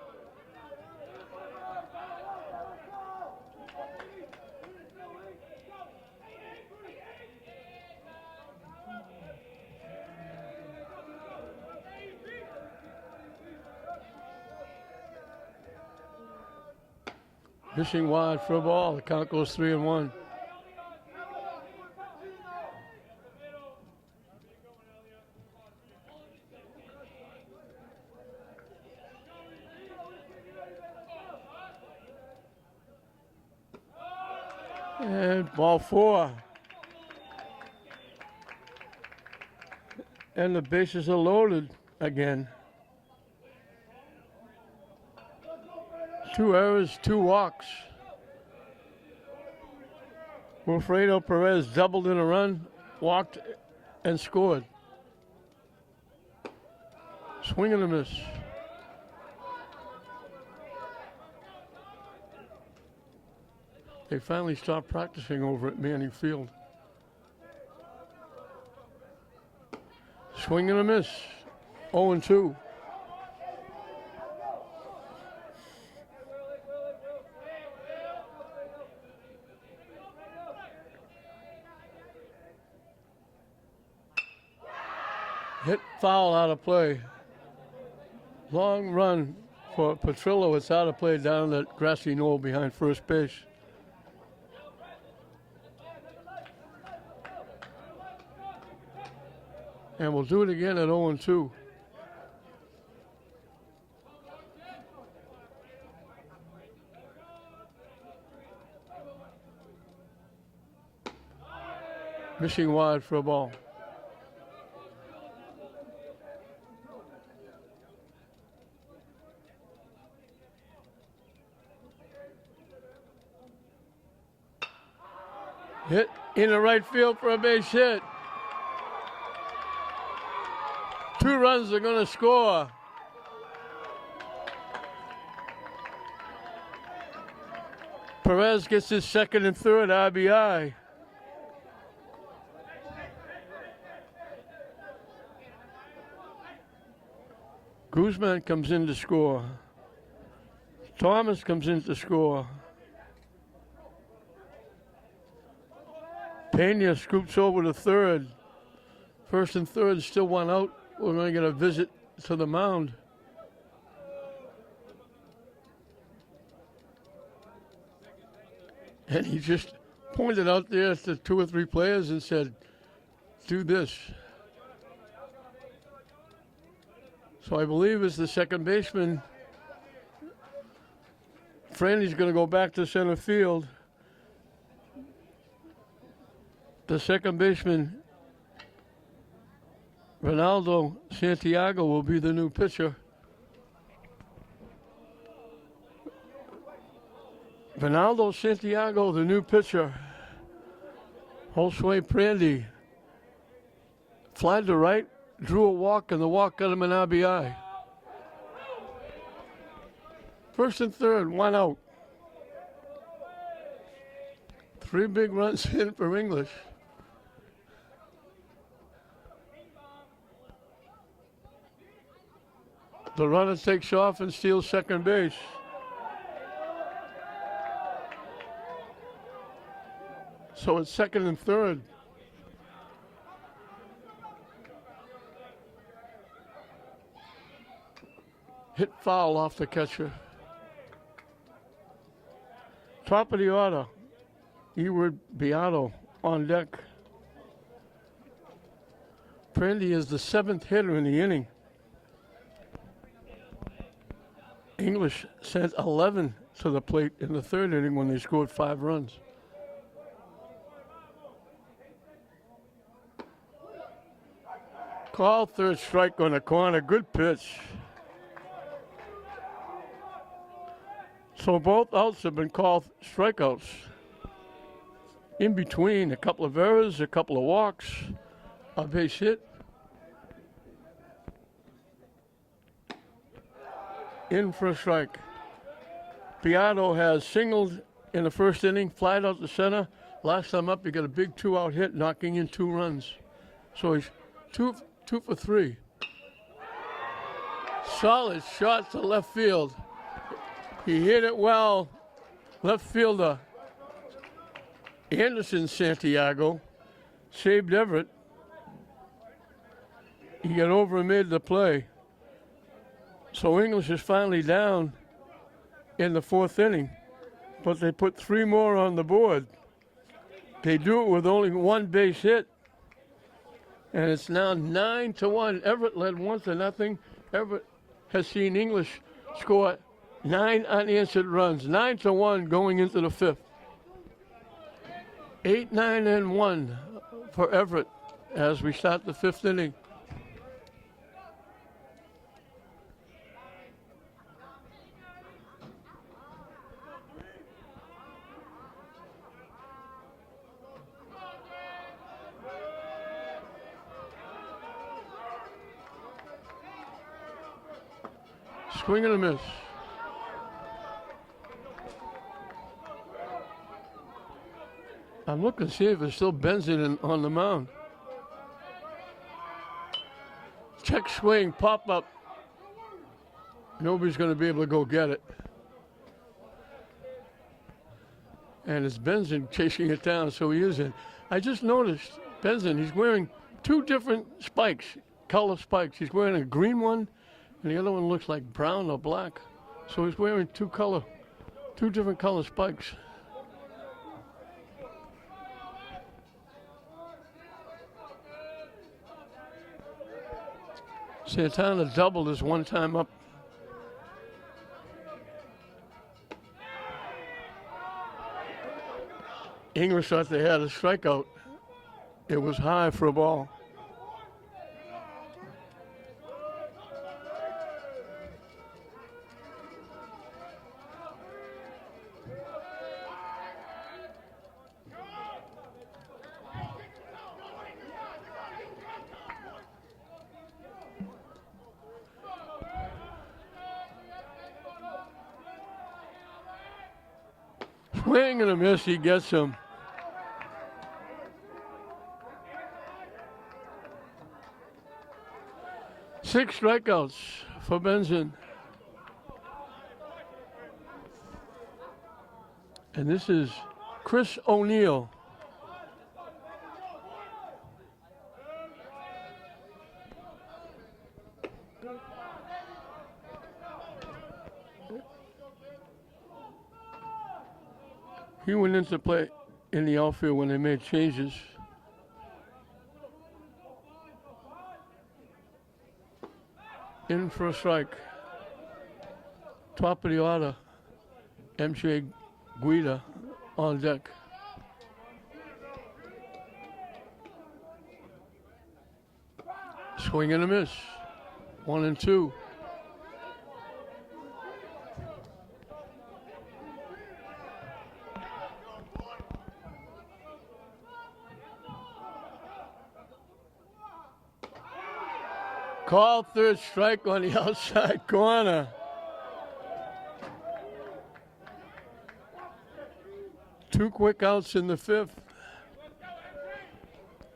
Fishing wide for a ball. The count goes 3-1. And ball 4. And the bases are loaded again. 2 errors, 2 walks. Wilfredo Perez doubled in a run, walked and scored. Swing and a miss. They finally stopped practicing over at Manning Field. Swing and a miss. 0-2. Hit foul out of play. Long run for Petrillo. It's out of play down that grassy knoll behind first base. And we'll do it again at 0-2. Missing wide for a ball. Hit in the right field for a base hit. 2 runs are going to score. Perez gets his second and third RBI. Guzman comes in to score. Thomas comes in to score. Pena scoops over to third. First and third, still 1 out. We're going to get a visit to the mound. And he just pointed out there to 2 or 3 players and said, do this. So I believe it's the second baseman. Franny's going to go back to center field. The second baseman, Ronaldo Santiago, will be the new pitcher. Ronaldo Santiago, the new pitcher. Josue Prandy flied to right, drew a walk, and the walk got him an RBI. First and third, 1 out. 3 big runs in for English. The runner takes off and steals second base. So it's second and third. Hit foul off the catcher. Top of the order, Eward Beato on deck. Prandy is the 7th hitter in the inning. English sent 11 to the plate in the 3rd inning when they scored 5 runs. Call, 3rd strike on the corner, good pitch. So both outs have been called strikeouts. In between, a couple of errors, a couple of walks, a base hit. In for a strike. Beato has singled in the 1st inning, flied out to center. Last time up, he got a big 2-out hit, knocking in 2 runs. So he's two for 3. Solid shot to left field. He hit it well. Left fielder Anderson Santiago saved Everett. He got over and made the play. So English is finally down in the 4th inning, but they put 3 more on the board. They do it with only 1 base hit, and it's now 9-1. Everett led 1-0. Everett has seen English score 9 unanswered runs, 9-1 going into the 5th. 8-9-1 for Everett as we start the 5th inning. Swing and a miss. I'm looking to see if there's still Benson on the mound. Check swing, pop up. Nobody's going to be able to go get it. And it's Benson chasing it down, so he is in. I just noticed Benson, he's wearing 2 different spikes, color spikes. He's wearing a green one, and the other one looks like brown or black. So he's wearing 2 different color spikes. Santana doubled his 1 time up. English thought they had a strikeout. It was high for a ball. Swing and a miss. He gets him. Six strikeouts for Benson. And this is Chris O'Neill. He went into play in the outfield when they made changes. In for a strike. Top of the order, MJ Guida on deck. Swing and a miss. 1-2. Call third strike on the outside corner. Two quick outs in the fifth.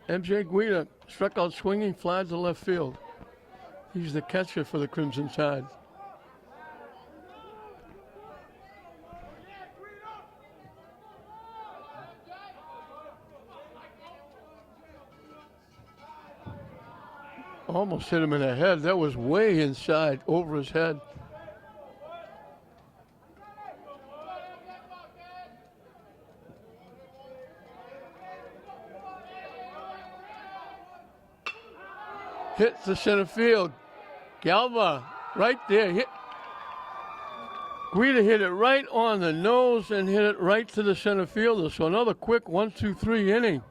MJ Guida struck out swinging, fly to left field. He's the catcher for the Crimson Tide. Almost hit him in the head. That was way inside, over his head. Hit to center field. Galva right there. Guida hit it right on the nose and hit it right to the center fielder. So another quick 1-2-3 inning.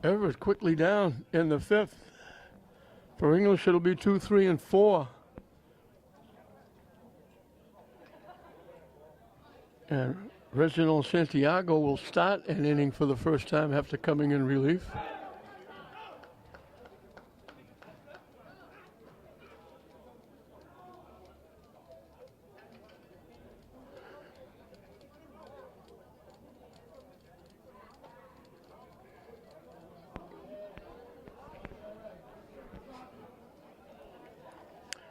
Everett quickly down in the fifth. For English, it'll be 2, 3, and 4. And Reginald Santiago will start an inning for the first time after coming in relief.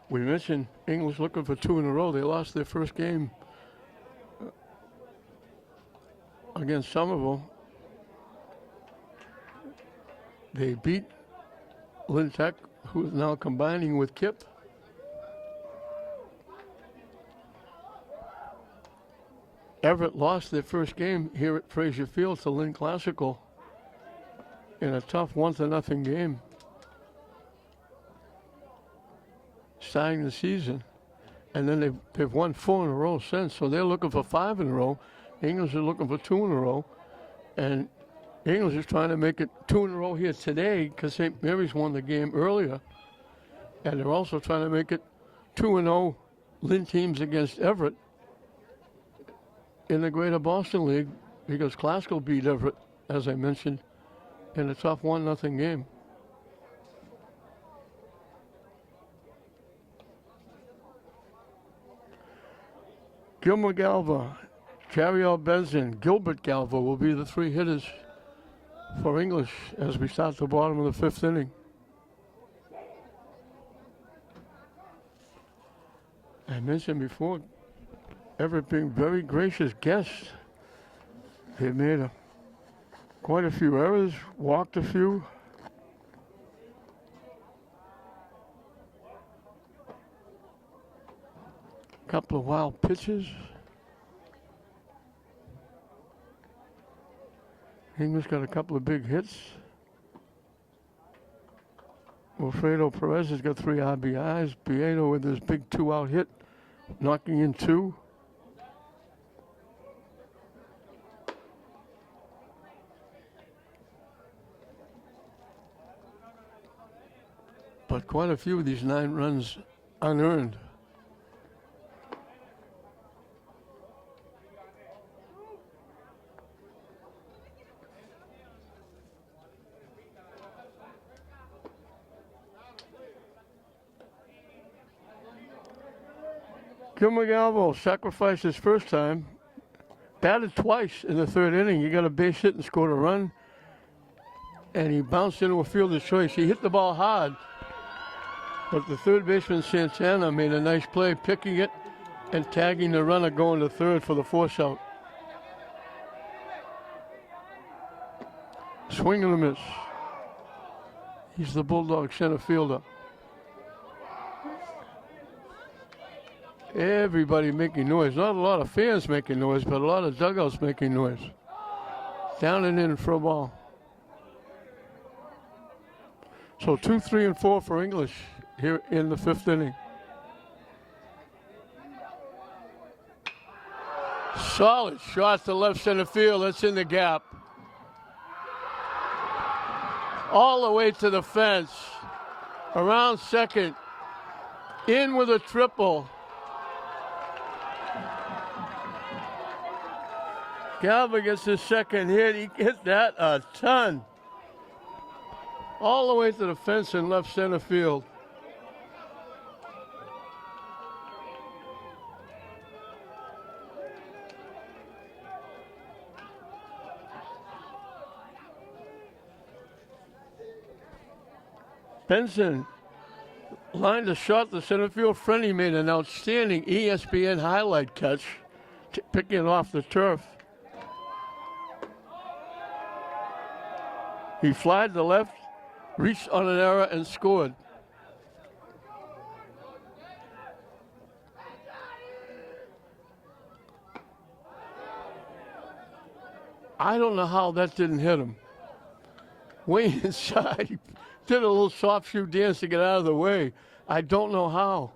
We mentioned English looking for 2 in a row. They lost their first game against Somerville. They beat Lynn Tech, who is now combining with Kip. Everett lost their first game here at Frazier Field to Lynn Classical in a tough 1-0 game, starting the season. And then they've won 4 in a row since, so they're looking for 5 in a row. English are looking for 2 in a row, and English is trying to make it 2 in a row here today because St. Mary's won the game earlier, and they're also trying to make it 2-0 Lynn teams against Everett in the Greater Boston League because Classical beat Everett, as I mentioned, in a tough 1-0 game. Gilmer Galva, Carriel Benson, Gilbert Galva will be the 3 hitters for English as we start the bottom of the 5th inning. I mentioned before, Everett being very gracious guests. They made quite a few errors, walked a few. Couple of wild pitches. English got a couple of big hits. Wilfredo Perez has got 3 RBIs. Pieto with his big 2-out hit, knocking in 2. But quite a few of these 9 runs unearned. Gilmer Galvo sacrificed his first time, batted twice in the third inning. He got a base hit and scored a run, and he bounced into a fielder's choice. He hit the ball hard, but the third baseman Santana made a nice play, picking it and tagging the runner going to third for the force out. Swing and a miss. He's the Bulldog center fielder. Everybody making noise. Not a lot of fans making noise, but a lot of dugouts making noise. Down and in for a ball. So 2, 3, and 4 for English here in the fifth inning. Solid shot to left center field. That's in the gap. All the way to the fence. Around second. In with a triple. Galva gets his second hit. He hit that a ton. All the way to the fence in left center field. Benson lined a shot to center field. Frenny made an outstanding ESPN highlight catch, picking it off the turf. He flied to left, reached on an error, and scored. I don't know how that didn't hit him. Way inside, he did a little soft shoe dance to get out of the way. I don't know how.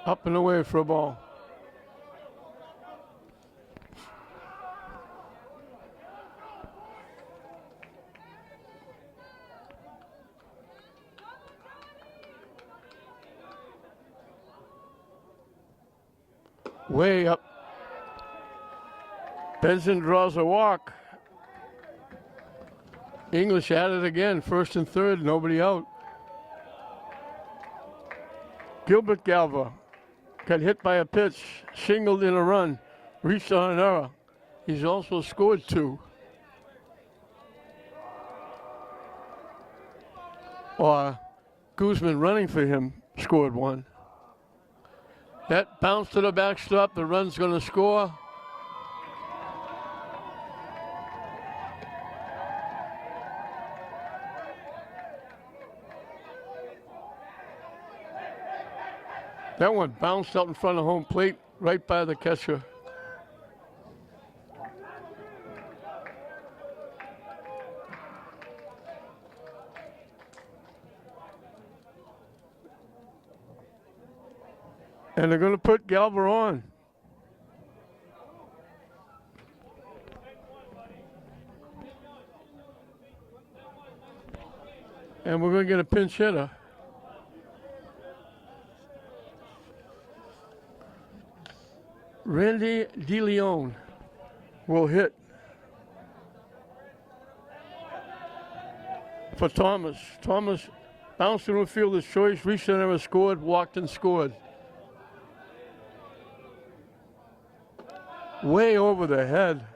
Up and away for a ball. Way up. Benson draws a walk. English at it again, first and third, nobody out. Gilbert Galva got hit by a pitch, singled in a run, reached on an error. He's also scored 2. Guzman running for him scored 1. That bounce to the backstop, the run's going to score. That one bounced out in front of home plate, right by the catcher. And they're going to put Galva on. And we're going to get a pinch hitter. Randy DeLeon will hit for Thomas. Thomas bounced into a fielder's choice, reached in there, scored, walked and scored. Way over the head.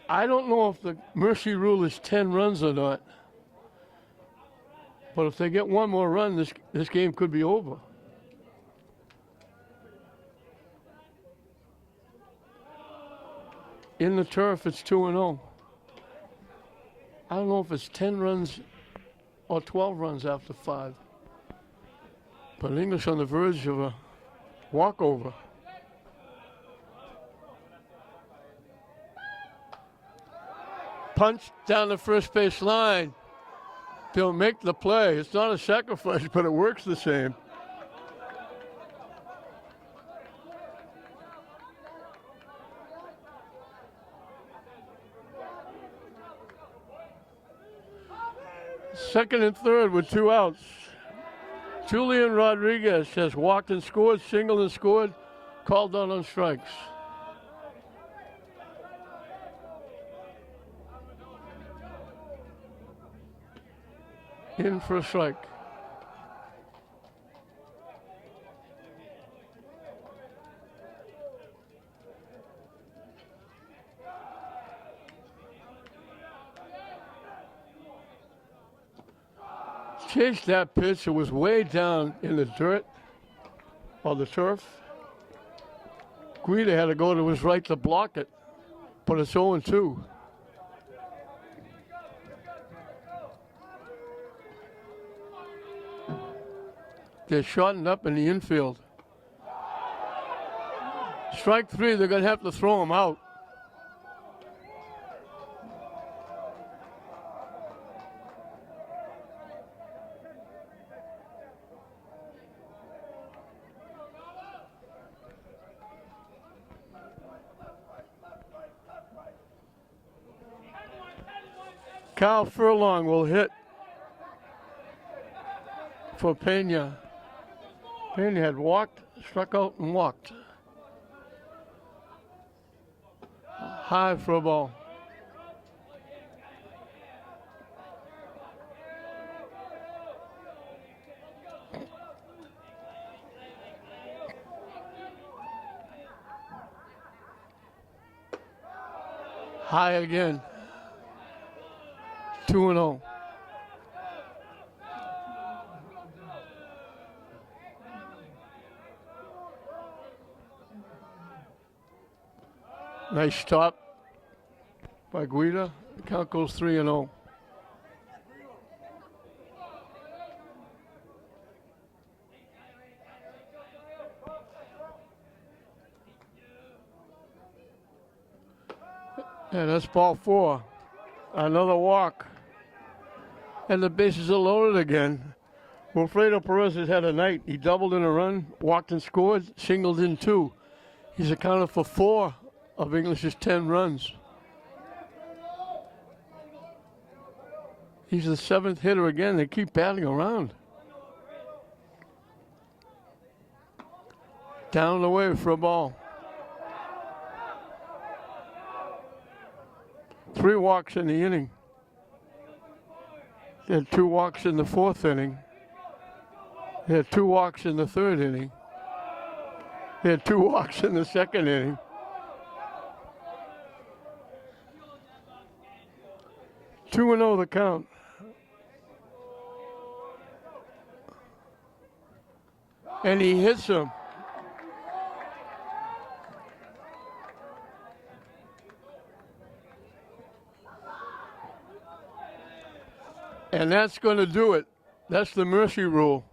I don't know if the mercy rule is 10 runs or not. But if they get one more run, this game could be over. In the turf, it's 2-0. I don't know if it's 10 runs or 12 runs after 5. But English on the verge of a walkover. Punch down the first base line. They'll make the play. It's not a sacrifice, but it works the same. Second and third with 2 outs. Julian Rodriguez has walked and scored, singled and scored, called out on strikes. in for a strike. Chased that pitch. It was way down in the dirt or the turf. Guida had to go to his right to block it, but it's 0-2. They're shortened up in the infield. Strike three, they're going to have to throw him out. Kyle Furlong will hit for Pena. Pena had walked, struck out, and walked. High for a ball. High again. 2-0. Nice stop by Guida. The count goes 3-0. And that's ball four. Another walk. And the bases are loaded again. Wilfredo Perez has had a night. He doubled in a run, walked and scored, singled in two. He's accounted for 4 of English's 10 runs. He's the 7th hitter again. They keep batting around. Down the way for a ball. 3 walks in the inning. They had 2 walks in the 4th inning. They had 2 walks in the 3rd inning. They had 2 walks in the 2nd inning. Two and 0 the count. And he hits him. And that's going to do it. That's the mercy rule.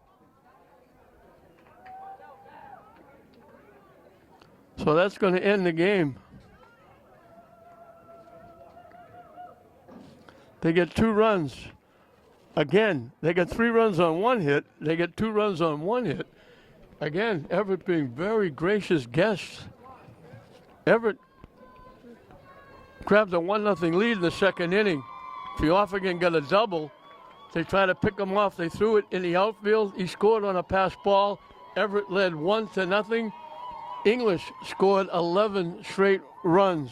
So that's going to end the game. They get 2 runs. Again, they get 3 runs on 1 hit. They get 2 runs on 1 hit. Again, Everett being very gracious guests. Everett grabbed a 1-0 lead in the 2nd inning. Fioffigan got a double. They tried to pick him off. They threw it in the outfield. He scored on a pass ball. Everett led 1-0. English scored 11 straight runs.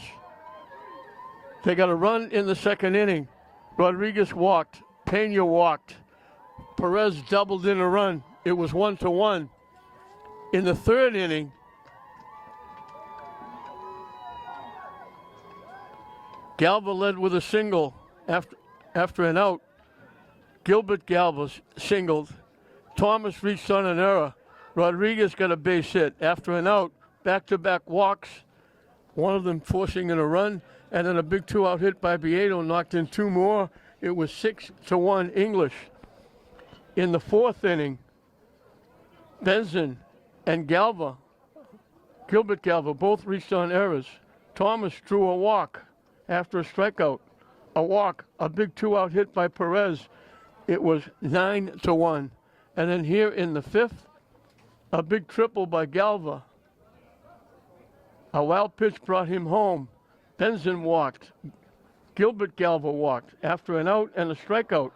They got a run in the 2nd inning. Rodriguez walked. Pena walked. Perez doubled in a run. It was 1-1. In the 3rd inning, Galva led with a single after an out. Gilbert Galva singled. Thomas reached on an error. Rodriguez got a base hit. After an out, back-to-back walks, one of them forcing in a run, and then a big 2-out hit by Biedo knocked in 2 more. It was 6-1 English. In the 4th inning, Benson and Galva, Gilbert Galva, both reached on errors. Thomas drew a walk after a strikeout. A walk, a big 2-out hit by Perez. It was 9-1. And then here in the 5th, a big triple by Galva. A wild pitch brought him home. Benson walked. Gilbert Galva walked. After an out and a strikeout,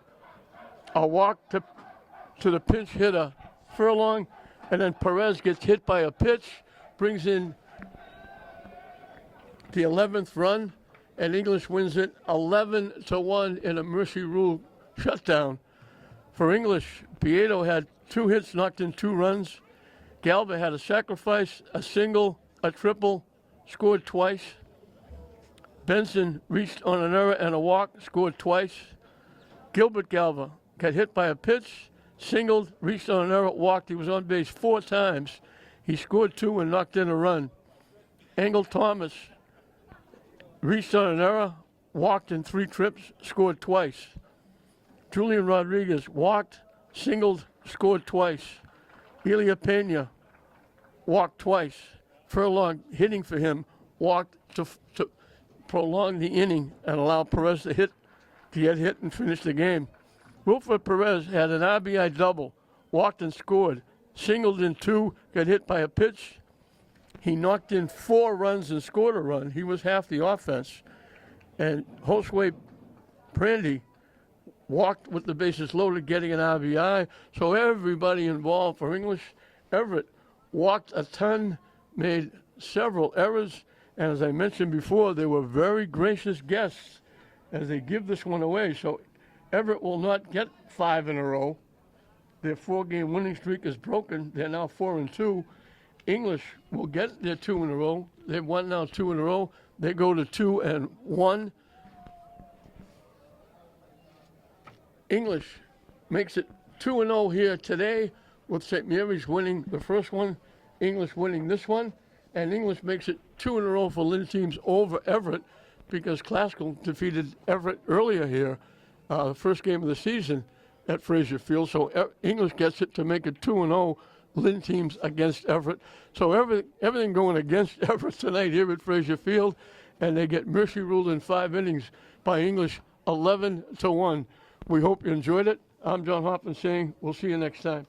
a walk to the pinch hitter, Furlong, and then Perez gets hit by a pitch, brings in the 11th run, and English wins it 11-1 in a mercy rule shutdown. For English, Pieto had 2 hits, knocked in 2 runs. Galva had a sacrifice, a single, a triple, scored twice. Benson reached on an error and a walk, scored twice. Gilbert Galva got hit by a pitch, singled, reached on an error, walked. He was on base 4 times. He scored 2 and knocked in a run. Engel Thomas reached on an error, walked in 3 trips, scored twice. Julian Rodriguez walked, singled, scored twice. Elia Pena walked twice. Furlong, hitting for him, walked to prolong the inning and allow Perez to get hit and finish the game. Wilfred Perez had an RBI double, walked and scored, singled in 2, got hit by a pitch. He knocked in 4 runs and scored a run. He was half the offense. And Josue Brandy walked with the bases loaded, getting an RBI. So everybody involved for English. Everett walked a ton, made several errors, and as I mentioned before, they were very gracious guests as they give this one away. So Everett will not get 5 in a row. Their 4-game winning streak is broken. They're now 4-2. English will get their 2 in a row. They've won now 2 in a row. They go to 2-1. English makes it 2-0 here today with St. Mary's winning the first one, English winning this one, and English makes it 2 in a row for Lynn teams over Everett because Classical defeated Everett earlier here, the first game of the season at Frazier Field. So English gets it to make it 2-0 Lynn teams against Everett. So everything going against Everett tonight here at Frazier Field, and they get mercy ruled in 5 innings by English 11-1. We hope you enjoyed it. I'm John Hoffman saying we'll see you next time.